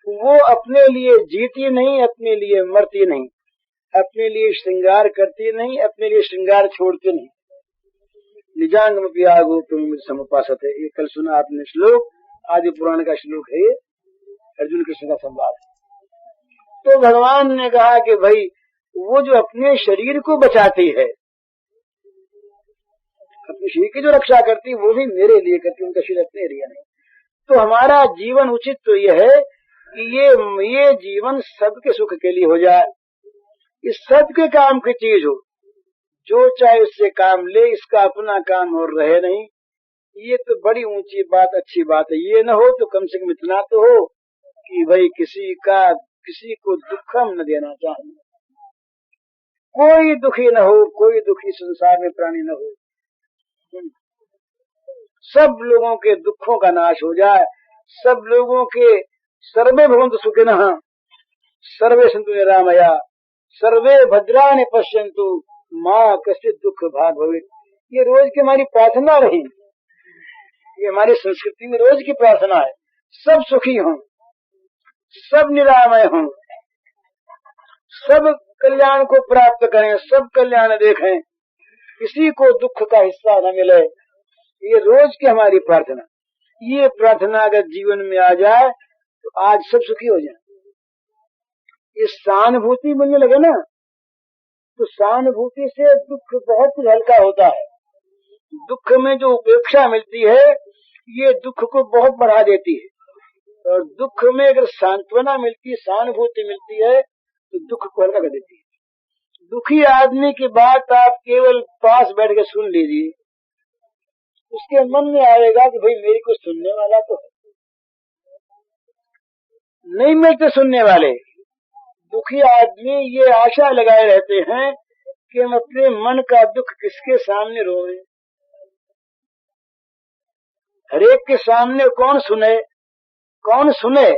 Speaker 2: वो अपने लिए जीती नहीं, अपने लिए मरती नहीं, अपने लिए श्रृंगार करती नहीं, अपने लिए श्रृंगार छोड़ती नहीं। निजांगम पिया गोपिम समुपासत है, ये कल सुना आपने श्लोक, आदि पुराण का श्लोक है, ये अर्जुन कृष्ण का संवाद। तो भगवान ने कहा कि भाई वो जो अपने शरीर को बचाती है, अपने शरीर की जो रक्षा करती है, वो भी मेरे लिए करती है, उनका शरीर अपने लिए नहीं। तो हमारा जीवन उचित तो यह है कि ये जीवन सबके सुख के लिए हो जाए, इस सबके काम की चीज हो, जो चाहे उससे काम ले, इसका अपना काम और रहे नहीं। ये तो बड़ी ऊंची बात, अच्छी बात है। ये न हो तो कम से कम इतना तो हो कि भाई किसी को दुख हम न देना चाहिए, कोई दुखी न हो, कोई दुखी संसार में प्राणी न हो, सब लोगों के दुखों का नाश हो जाए, सब लोगों के सर्वे भवन्तु सुखिनः सर्वे सन्तु निरामया सर्वे भद्राणि पश्यन्तु मां कश्चित् दुख भाग भवेत्। ये रोज की हमारी प्रार्थना रही, ये हमारी संस्कृति में रोज की प्रार्थना है। सब सुखी हों, सब निरामय हों, सब कल्याण को प्राप्त करें, सब कल्याण देखें, किसी को दुख का हिस्सा न मिले। ये रोज की हमारी प्रार्थना। ये प्रार्थना अगर जीवन में आ जाए तो आज सब सुखी हो जाए। ये सहानुभूति मिलने लगे ना, तो सहानुभूति से दुख बहुत कुछ हल्का होता है। दुख में जो उपेक्षा मिलती है ये दुख को बहुत बढ़ा देती है, और दुख में अगर सांत्वना मिलती है, सहानुभूति मिलती है, तो दुख को हल्का कर देती है। दुखी आदमी की बात आप केवल पास बैठ के सुन लीजिए, उसके मन में आएगा कि भाई मेरी को सुनने वाला तो है। नहीं मिलते सुनने वाले। दुखी आदमी ये आशा लगाए रहते हैं कि हम अपने मन का दुख किसके सामने रोए। हरेक के सामने कौन सुने, कौन सुने?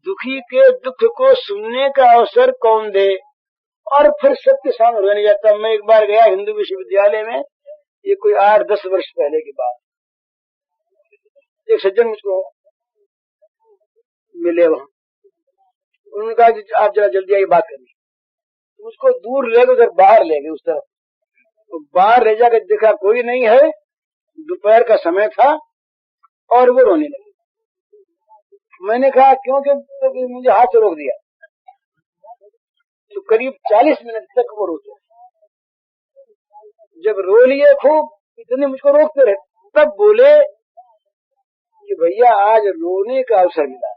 Speaker 2: दुखी के दुख को सुनने का अवसर कौन दे? और फिर सबके सामने रोने जाता। मैं एक बार गया हिंदू विश्वविद्यालय में, ये कोई 8-10 वर्ष पहले की बात। एक सज्जन मुझको मिले वहां, उन्होंने कहा कि आप जरा जल्दी आइए बात करनी। उसको दूर ले गए, उधर बाहर ले गए उस तरफ। तो बाहर ले जाकर देखा कोई नहीं है, दोपहर का समय था, और वो रोने लगे। मैंने कहा क्यों? क्योंकि मुझे हाथ से रोक दिया। तो करीब 40 मिनट तक वो रोते। जब रो लिए खूब, इतने मुझको रोकते रहे, तब बोले कि भैया आज रोने का अवसर मिला।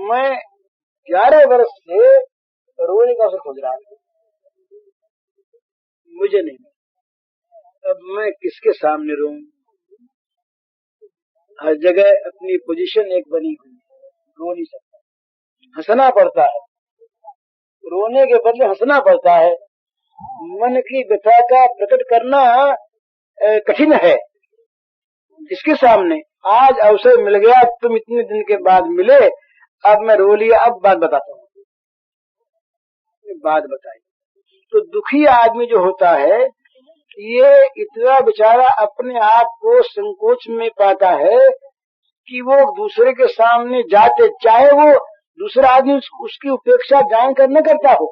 Speaker 2: मैं 11 वर्ष से रोने का अवसर खोज रहा था, मुझे नहीं। अब मैं किसके सामने रोऊं? हर जगह अपनी पोजीशन एक बनी हुई, रो नहीं सकता, हंसना पड़ता है। रोने के बदले हंसना पड़ता है। मन की व्यथा का प्रकट करना कठिन है। किसके सामने? आज अवसर मिल गया, तुम इतने दिन के बाद मिले, अब मैं रो लिया। अब बात बताता हूँ। बात बताई तो दुखी आदमी जो होता है, ये इतना बेचारा अपने आप को संकोच में पाता है कि वो दूसरे के सामने जाते, चाहे वो दूसरा आदमी उसकी उपेक्षा जानकर न करता हो,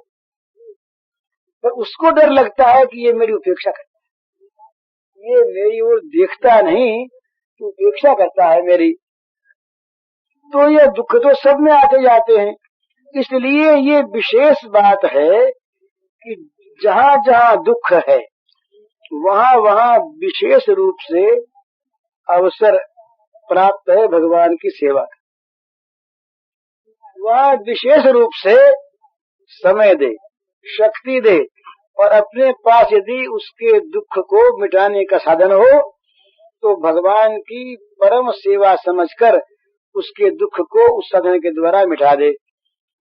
Speaker 2: पर उसको डर लगता है कि ये मेरी उपेक्षा करता है, ये मेरी ओर देखता नहीं, तो उपेक्षा करता है मेरी। तो ये दुख तो सब में आते जाते हैं। इसलिए ये विशेष बात है कि जहाँ जहाँ दुख है वहाँ वहाँ विशेष रूप से अवसर प्राप्त है भगवान की सेवा का। वहाँ विशेष रूप से समय दे, शक्ति दे, और अपने पास यदि उसके दुख को मिटाने का साधन हो तो भगवान की परम सेवा समझकर उसके दुख को उस साधन के द्वारा मिटा दे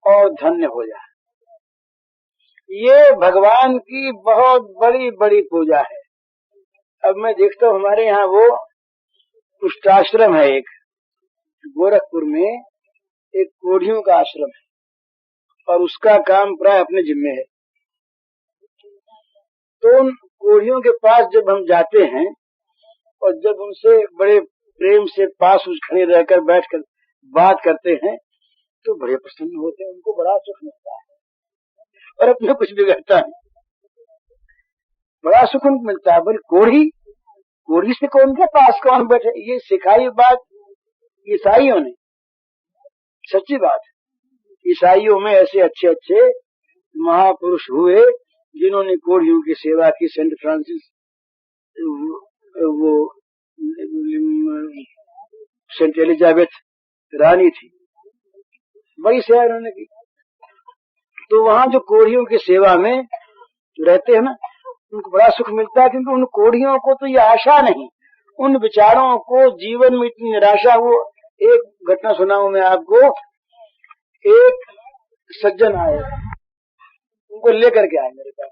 Speaker 2: और धन्य हो जाए। ये भगवान की बहुत बड़ी बड़ी पूजा है। अब मैं देखता हूँ हमारे यहाँ वो कुष्ठाश्रम है, एक गोरखपुर में एक कोढ़ियों का आश्रम है, और उसका काम प्राय अपने जिम्मे है। तो उन कोढ़ियों के पास जब हम जाते हैं और जब उनसे बड़े प्रेम से पास खड़े रहकर बैठकर बात करते हैं तो बड़े प्रसन्न होते हैं, उनको बड़ा सुख मिलता है और अपने कुछ बिगड़ता है, बड़ा सुख उनको मिलता है। बोले कोढ़ी से कौन के पास कौन बैठे? ये सिखाई बात ईसाइयों ने, सच्ची बात। ईसाइयों में ऐसे अच्छे अच्छे महापुरुष हुए जिन्होंने कोढ़ियों की सेवा की। सेंट फ्रांसिस, वो सेंट एलिजाबेथ रानी थी, बड़ी सेवा उन्होंने की। तो वहां जो कोढ़ियों की सेवा में रहते हैं ना, उनको बड़ा सुख मिलता है, क्योंकि उन कोढ़ियों को तो ये आशा नहीं, उन विचारों को जीवन में इतनी निराशा। वो एक घटना सुनाऊं मैं आपको। एक सज्जन आए, उनको लेकर के आए मेरे पास,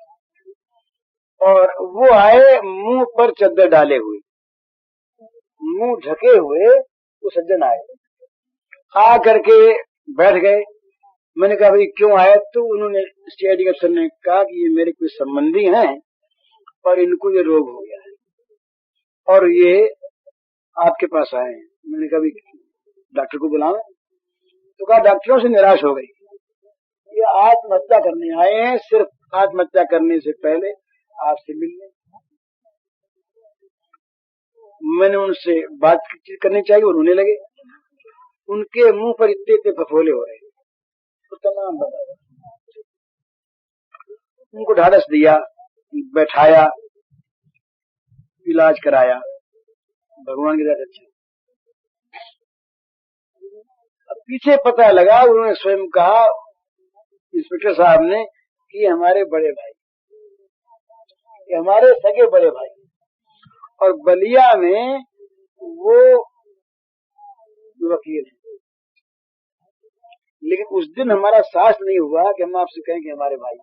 Speaker 2: और वो आए मुंह पर चद्दर डाले हुए, मुंह ढके हुए। वो सज्जन आए, आ करके बैठ गए। मैंने कहा भाई क्यों आए? तो उन्होंने सीआईडी अफसर ने कहा कि ये मेरे कोई संबंधी हैं और इनको ये रोग हो गया है और ये आपके पास आए हैं। मैंने कहा भाई डॉक्टर को बुलाओ। तो कहा डॉक्टरों से निराश हो गई, ये आत्महत्या करने आए हैं, सिर्फ आत्महत्या करने से पहले आपसे मिलने। मैंने उनसे बात करनी चाहिए, उन्होंने लगे। उनके मुंह पर इतने इतने फफोले हो रहे, तो तमाम बता, उनको ढाढ़स दिया, बैठाया, इलाज कराया, भगवान की दया अच्छा। अब पीछे पता लगा, उन्होंने स्वयं कहा इंस्पेक्टर साहब ने कि हमारे बड़े भाई, ये हमारे सगे बड़े भाई, और बलिया में वो वकील है। लेकिन उस दिन हमारा साहस नहीं हुआ कि हम आपसे कहें कि हमारे भाई।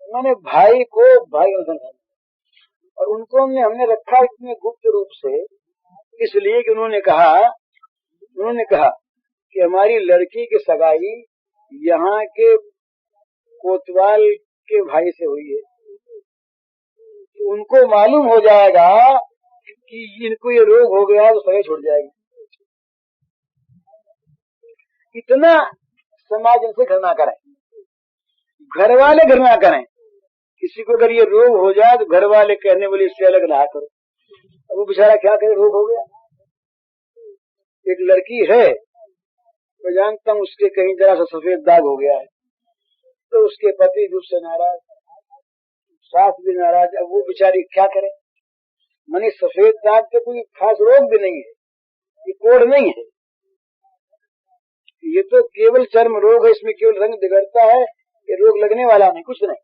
Speaker 2: मैंने भाई को भाई समझा, और उनको हमने रखा इतने गुप्त रूप से, इसलिए कि उन्होंने कहा कि हमारी लड़की की सगाई यहाँ के कोतवाल के भाई से हुई है, तो उनको मालूम हो जाएगा कि इनको ये रोग हो गया तो सगाई छूट जाएगी। इतना समाज इनसे घृणा करें, घर वाले घृणा करें। किसी को अगर ये रोग हो जाए तो घर वाले कहने वाले इससे अलग रहा करो। अब वो बेचारा क्या करे, रोग हो गया। एक लड़की है, मैं जानता हूँ, उसके कहीं जरा सा सफेद दाग हो गया है, तो उसके पति भी उससे नाराज, सास भी नाराज। अब वो बेचारी क्या करे? मानी सफेद दाग के कोई खास रोग भी नहीं है, ये कोढ़ नहीं है, ये तो केवल चर्म रोग है, इसमें केवल रंग बिगड़ता है, ये रोग लगने वाला नहीं, कुछ नहीं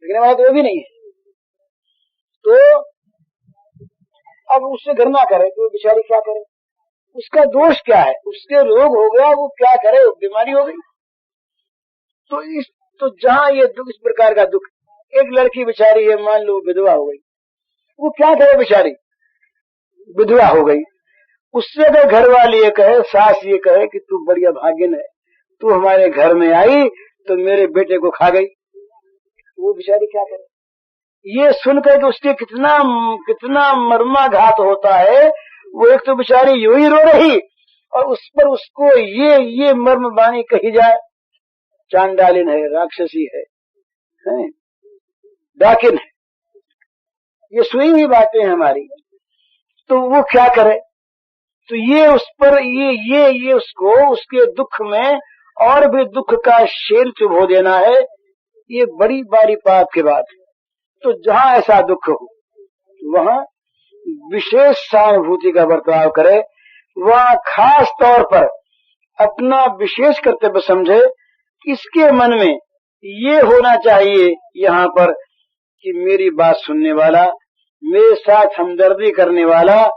Speaker 2: लगने वाला, तो वो भी नहीं है। तो अब उससे घृणा करे तो बेचारी क्या करे? उसका दोष क्या है? उसके रोग हो गया, वो क्या करे? बीमारी हो गई। तो जहां ये दुख, इस प्रकार का दुख, एक लड़की बेचारी है, मान लो विधवा हो गई, वो क्या करे? बेचारी विधवा हो गई। उससे अगर घर वाली ये कहे, सास ये कहे कि तू बढ़िया भाग्यन है, तू हमारे घर में आई तो मेरे बेटे को खा गई, वो बेचारी क्या करे? ये सुनकर कि उसके कितना मर्माघात होता है। वो एक तो बेचारी यूं ही रो रही, और उस पर उसको ये मर्म बानी कही जाए, चांडालिन है, राक्षसी है, डाकिन है, ये सुई हुई बातें हैं हमारी। तो वो क्या करे? तो ये उस पर ये उसको उसके दुख में और भी दुख का शेल चुभो देना है, ये बड़ी बारी पाप की बात है। तो जहां ऐसा दुख हो वहां विशेष सहानुभूति का बर्ताव करे, वहां खास तौर पर अपना विशेष कर्तव्य समझे। इसके मन में ये होना चाहिए यहाँ पर कि मेरी बात सुनने वाला, मेरे साथ हमदर्दी करने वाला,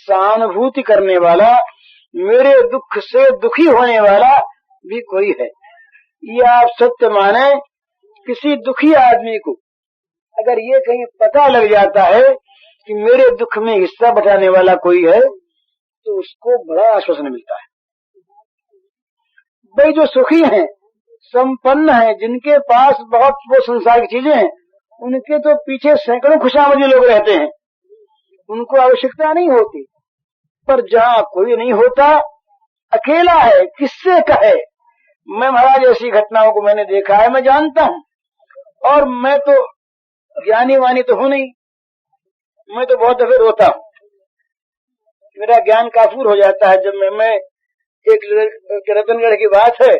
Speaker 2: सहानुभूति करने वाला, मेरे दुख से दुखी होने वाला भी कोई है। ये आप सत्य माने, किसी दुखी आदमी को अगर ये कहीं पता लग जाता है कि मेरे दुख में हिस्सा बटाने वाला कोई है, तो उसको बड़ा आश्वासन मिलता है। भाई जो सुखी हैं, संपन्न हैं, जिनके पास बहुत वो संसार की चीजें हैं, उनके तो पीछे सैकड़ों खुशामदी लोग रहते हैं, उनको आवश्यकता नहीं होती। पर जहां कोई नहीं होता, अकेला है, किससे कहे? मैं महाराज ऐसी घटनाओं को मैंने देखा है, मैं जानता हूं, और मैं तो ज्ञानी वानी तो हूं नहीं, मैं तो बहुत दफे रोता हूं, मेरा ज्ञान काफूर हो जाता है। जब मैं एक रतनगढ़ की बात है,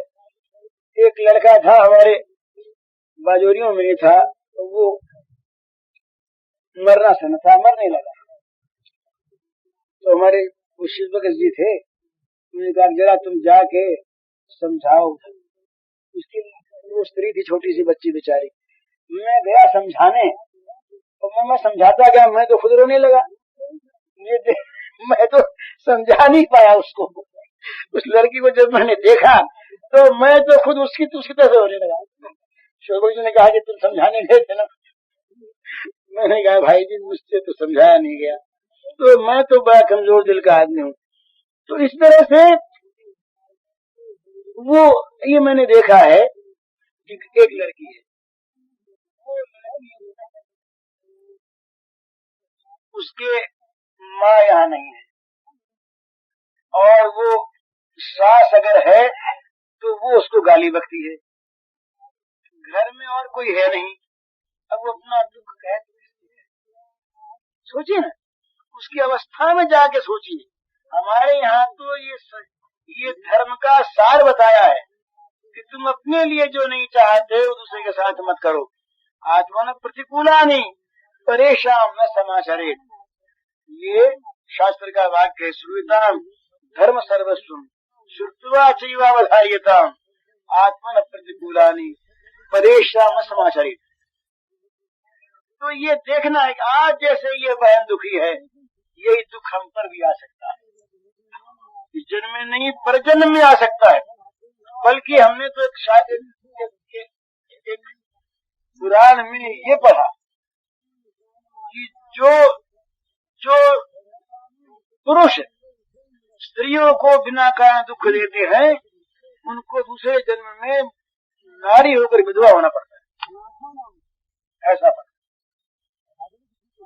Speaker 2: एक लड़का था हमारे बाजोरियों में ही था, तो वो मरना सन था, मरने लगा, तो हमारे वो शिव भगत जी थे, उन्होंने कहा जरा तुम जाके समझाओ। उसकी वो स्त्री थी, छोटी सी बच्ची बेचारी। मैं गया समझाने, तो मैं समझाता गया, मैं तो खुद रोने लगा। मैं तो समझा नहीं पाया उसको। उस लड़की को जब मैंने देखा तो मैं तो खुद उसकी तरह से होने लगा। शोभा जी ने कहा कि तुम समझाने गए थे ना। मैंने कहा भाई जी मुझसे तो समझाया नहीं गया, तो मैं तो बड़ा कमजोर दिल का आदमी हूँ। तो इस तरह से वो ये मैंने देखा है कि एक लड़की है, उसके माँ यहाँ नहीं है, और वो सास अगर है तो वो उसको गाली बकती है। घर में और कोई है नहीं, अब वो अपना दुख कह सोचिए ना, उसकी अवस्था में जाके सोचिए। हमारे यहाँ तो ये धर्म का सार बताया है कि तुम अपने लिए जो नहीं चाहते वो दूसरे के साथ मत करो। आत्मन प्रतिकूलानि परेशान न समाचरेत, ये शास्त्र का वाक्य है। श्रूयताम धर्म सर्वस्वम श्रुत्वा चैवावधार्यताम आत्मन प्रतिकूलानि परेशान न समाचरेत। तो ये देखना है कि आज जैसे ये बहन दुखी है, यही दुख हम पर भी आ सकता है। इस जन्म में नहीं, पर जन्म में आ सकता है। बल्कि हमने तो एक पुराण में ये पढ़ा कि जो पुरुष स्त्रियों को बिना कारण दुख देते हैं, उनको दूसरे जन्म में नारी होकर विधवा होना पड़ता है। ऐसा पढ़ा।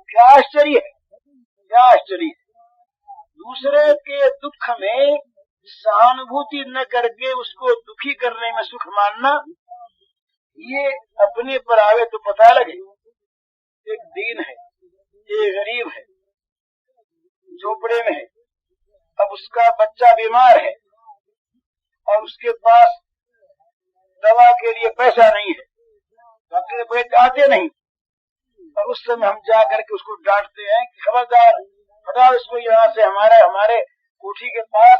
Speaker 2: क्या आश्चर्य है, क्या आश्चर्य है। दूसरे के दुख में सहानुभूति न करके उसको दुखी करने में सुख मानना, ये अपने पर आवे तो पता लगे। एक दीन है, एक गरीब है, झोपड़े में है, अब उसका बच्चा बीमार है और उसके पास दवा के लिए पैसा नहीं है, डॉक्टर पैसे आते नहीं, और उस समय हम जा करके उसको डांटते हैं कि खबरदार हटाओ इसको यहाँ से, हमारे कोठी के पास,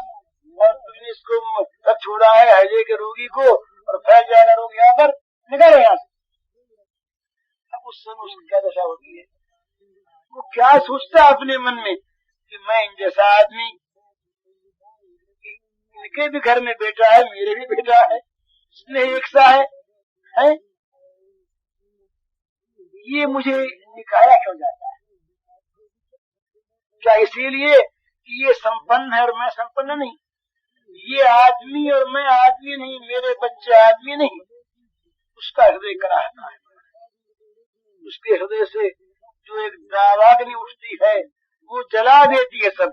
Speaker 2: और तुमने इसको कब छोड़ा है हैजे के रोगी को, और फैल जाएगा रोग यहाँ पर, निकालो यहाँ से। अब उस समय उसकी क्या दशा होती है? वो क्या सोचता है अपने मन में कि मैं इन जैसा आदमी, इनके भी घर में बेटा है, मेरे भी बेटा है, स्नेह एक सा है? ये मुझे निकाला क्यों जाता है? क्या इसीलिए कि ये संपन्न है और मैं संपन्न नहीं? ये आदमी और मैं आदमी नहीं, मेरे बच्चे आदमी नहीं। उसका हृदय कराहता है। उसके हृदय से जो एक दावाग्नि उठती है वो जला देती है सब।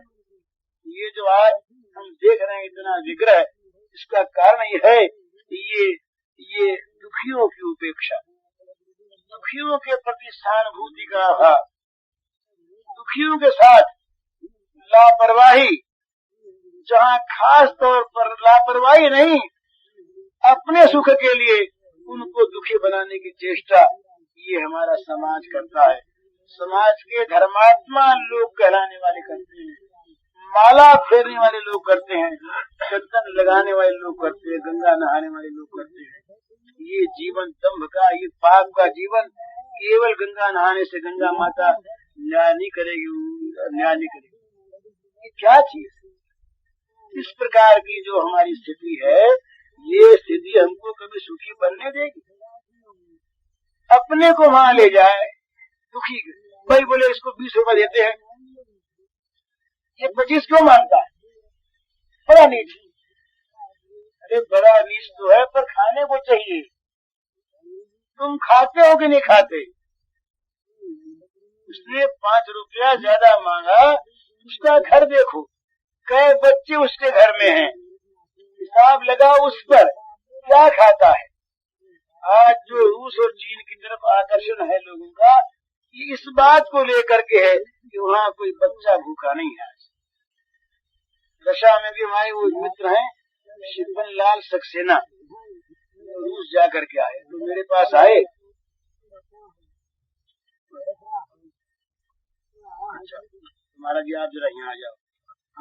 Speaker 2: ये जो आज हम देख रहे हैं इतना विग्रह, इसका कारण ये है ये दुखियों की उपेक्षा, दुखियों के प्रति सहानुभूति का अभाव, दुखियों के साथ लापरवाही, जहाँ खास तौर पर लापरवाही नहीं, अपने सुख के लिए उनको दुखी बनाने की चेष्टा, ये हमारा समाज करता है। समाज के धर्मात्मा लोग कहलाने वाले करते हैं, माला फेरने वाले लोग करते हैं, चंदन लगाने वाले लोग करते हैं, गंगा नहाने वाले लोग करते हैं। ये जीवन दंभ का, ये पाप का जीवन, केवल गंगा नहाने से गंगा माता न्याय नहीं करेगी। ये क्या चीज? इस प्रकार की जो हमारी स्थिति है, ये स्थिति हमको कभी सुखी बनने देगी? अपने को वहां ले जाए दुखी, भाई बोले इसको 20 रुपए देते हैं, ये 25 क्यों मांगता है? बड़ा नीच। अरे बड़ा नीच तो है, पर खाने को चाहिए। तुम खाते हो कि नहीं खाते? उसने 5 रुपया ज्यादा मांगा, उसका घर देखो, कई बच्चे उसके घर में हैं, हिसाब लगाओ उस पर क्या खाता है। आज जो रूस और चीन की तरफ आकर्षण है लोगों का, ये इस बात को लेकर के है कि वहाँ कोई बच्चा भूखा नहीं है। रशिया में भी हमारे वो मित्र हैं शिवन लाल सक्सेना, रूस जा करके आए, तो मेरे पास आए। अच्छा महाराज जी आप जरा यहाँ आ जाओ,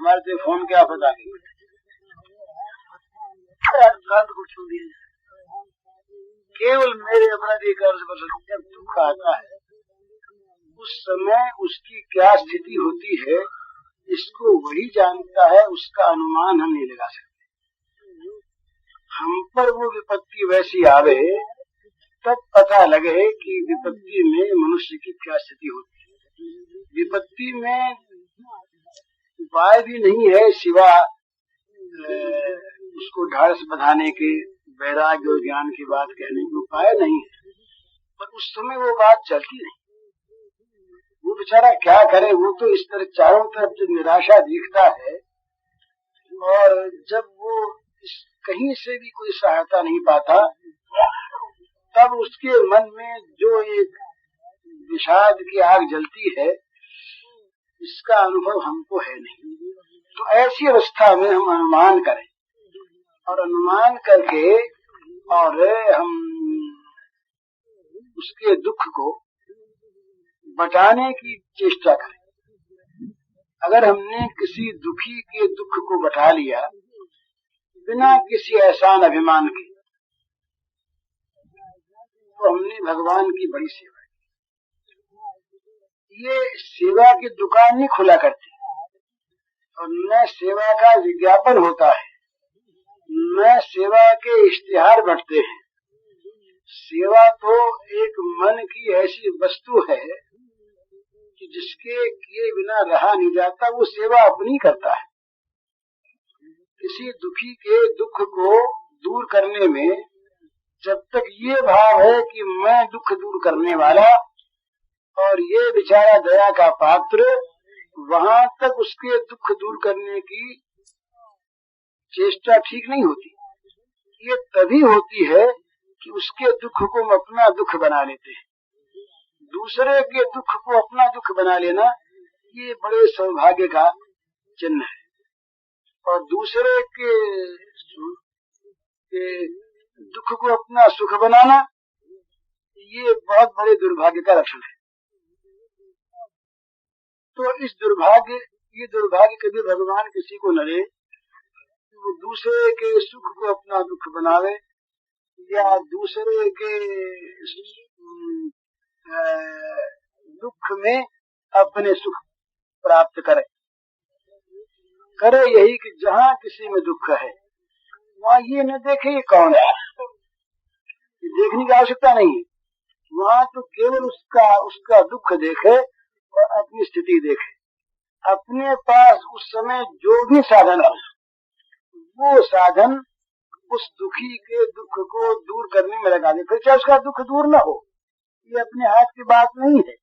Speaker 2: हमारे तो फोन क्या पता गई को छू दिया, केवल मेरे अपराधिकार से जब दुख आता है उस समय उसकी क्या स्थिति होती है इसको वही जानता है, उसका अनुमान हम नहीं लगा सकते। हम पर वो विपत्ति वैसी आवे तब पता लगे कि विपत्ति में मनुष्य की क्या स्थिति होती है। विपत्ति में उपाय भी नहीं है सिवा उसको ढाढ़स बंधाने के, वैराग्य और ज्ञान की बात कहने के उपाय नहीं है, पर उस समय वो बात चलती नहीं। वो बेचारा क्या करे, वो तो इस तरह चारों तरफ जो निराशा दिखता है और जब वो कहीं से भी कोई सहायता नहीं पाता तब उसके मन में जो एक विषाद की आग जलती है इसका अनुभव हमको है नहीं। तो ऐसी अवस्था में हम अनुमान करें और अनुमान करके और हम उसके दुख को बटाने की चेष्टा करें। अगर हमने किसी दुखी के दुख को बटा लिया बिना किसी एहसान अभिमान के तो हमने भगवान की बड़ी सेवा की। ये सेवा की दुकान नहीं खुला करती और न सेवा का विज्ञापन होता है, न सेवा के इश्तिहार बढ़ते हैं। सेवा तो एक मन की ऐसी वस्तु है कि जिसके किए बिना रहा नहीं जाता, वो सेवा अपनी करता है। किसी दुखी के दुख को दूर करने में जब तक ये भाव है कि मैं दुख दूर करने वाला और ये बेचारा दया का पात्र, वहां तक उसके दुख दूर करने की चेष्टा ठीक नहीं होती। ये तभी होती है कि उसके दुख को हम अपना दुख बना लेते हैं। दूसरे के दुख को अपना दुख बना लेना ये बड़े सौभाग्य का चिन्ह है और दूसरे के दुख को अपना सुख बनाना ये बहुत बड़े दुर्भाग्य का लक्षण है। तो ये दुर्भाग्य कभी भगवान किसी को न दे, वो दूसरे के सुख को अपना दुख बनावे या दूसरे के दुख में अपने सुख प्राप्त करे यही कि जहाँ किसी में दुख है वहाँ ये न देखे ये कौन है, ये देखने की आवश्यकता नहीं है। वहाँ तो केवल उसका दुख देखे और अपनी स्थिति देखे। अपने पास उस समय जो भी साधन है वो साधन उस दुखी के दुख को दूर करने में लगा दे, फिर चाहे उसका दुख दूर न हो, ये अपने हाथ की बात नहीं है।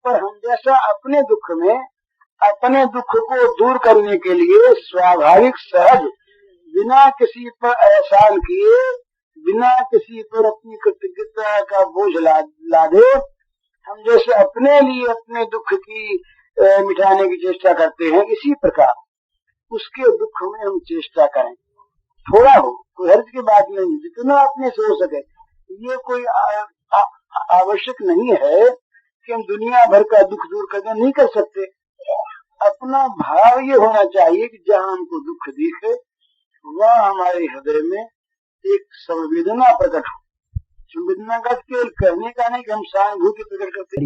Speaker 2: पर हम जैसा अपने दुख में अपने दुख को दूर करने के लिए स्वाभाविक सहज बिना किसी पर एहसान किए, बिना किसी पर अपनी कृतज्ञता का बोझ लादे, हम जैसे अपने लिए अपने दुख की मिटाने की चेष्टा करते हैं, इसी प्रकार उसके दुख में हम चेष्टा करें। थोड़ा हो, कोई हर्ज की बात नहीं, जितना अपने से हो सके। ये कोई आवश्यक नहीं है कि हम दुनिया भर का दुख दूर करना नहीं कर सकते। अपना भाव ये होना चाहिए कि जहाँ हमको दुख दिखे वह हमारे हृदय में एक संवेदना प्रकट हो। संवेदना का केवल कहने का नहीं कि हम सहानुभूति प्रकट करते।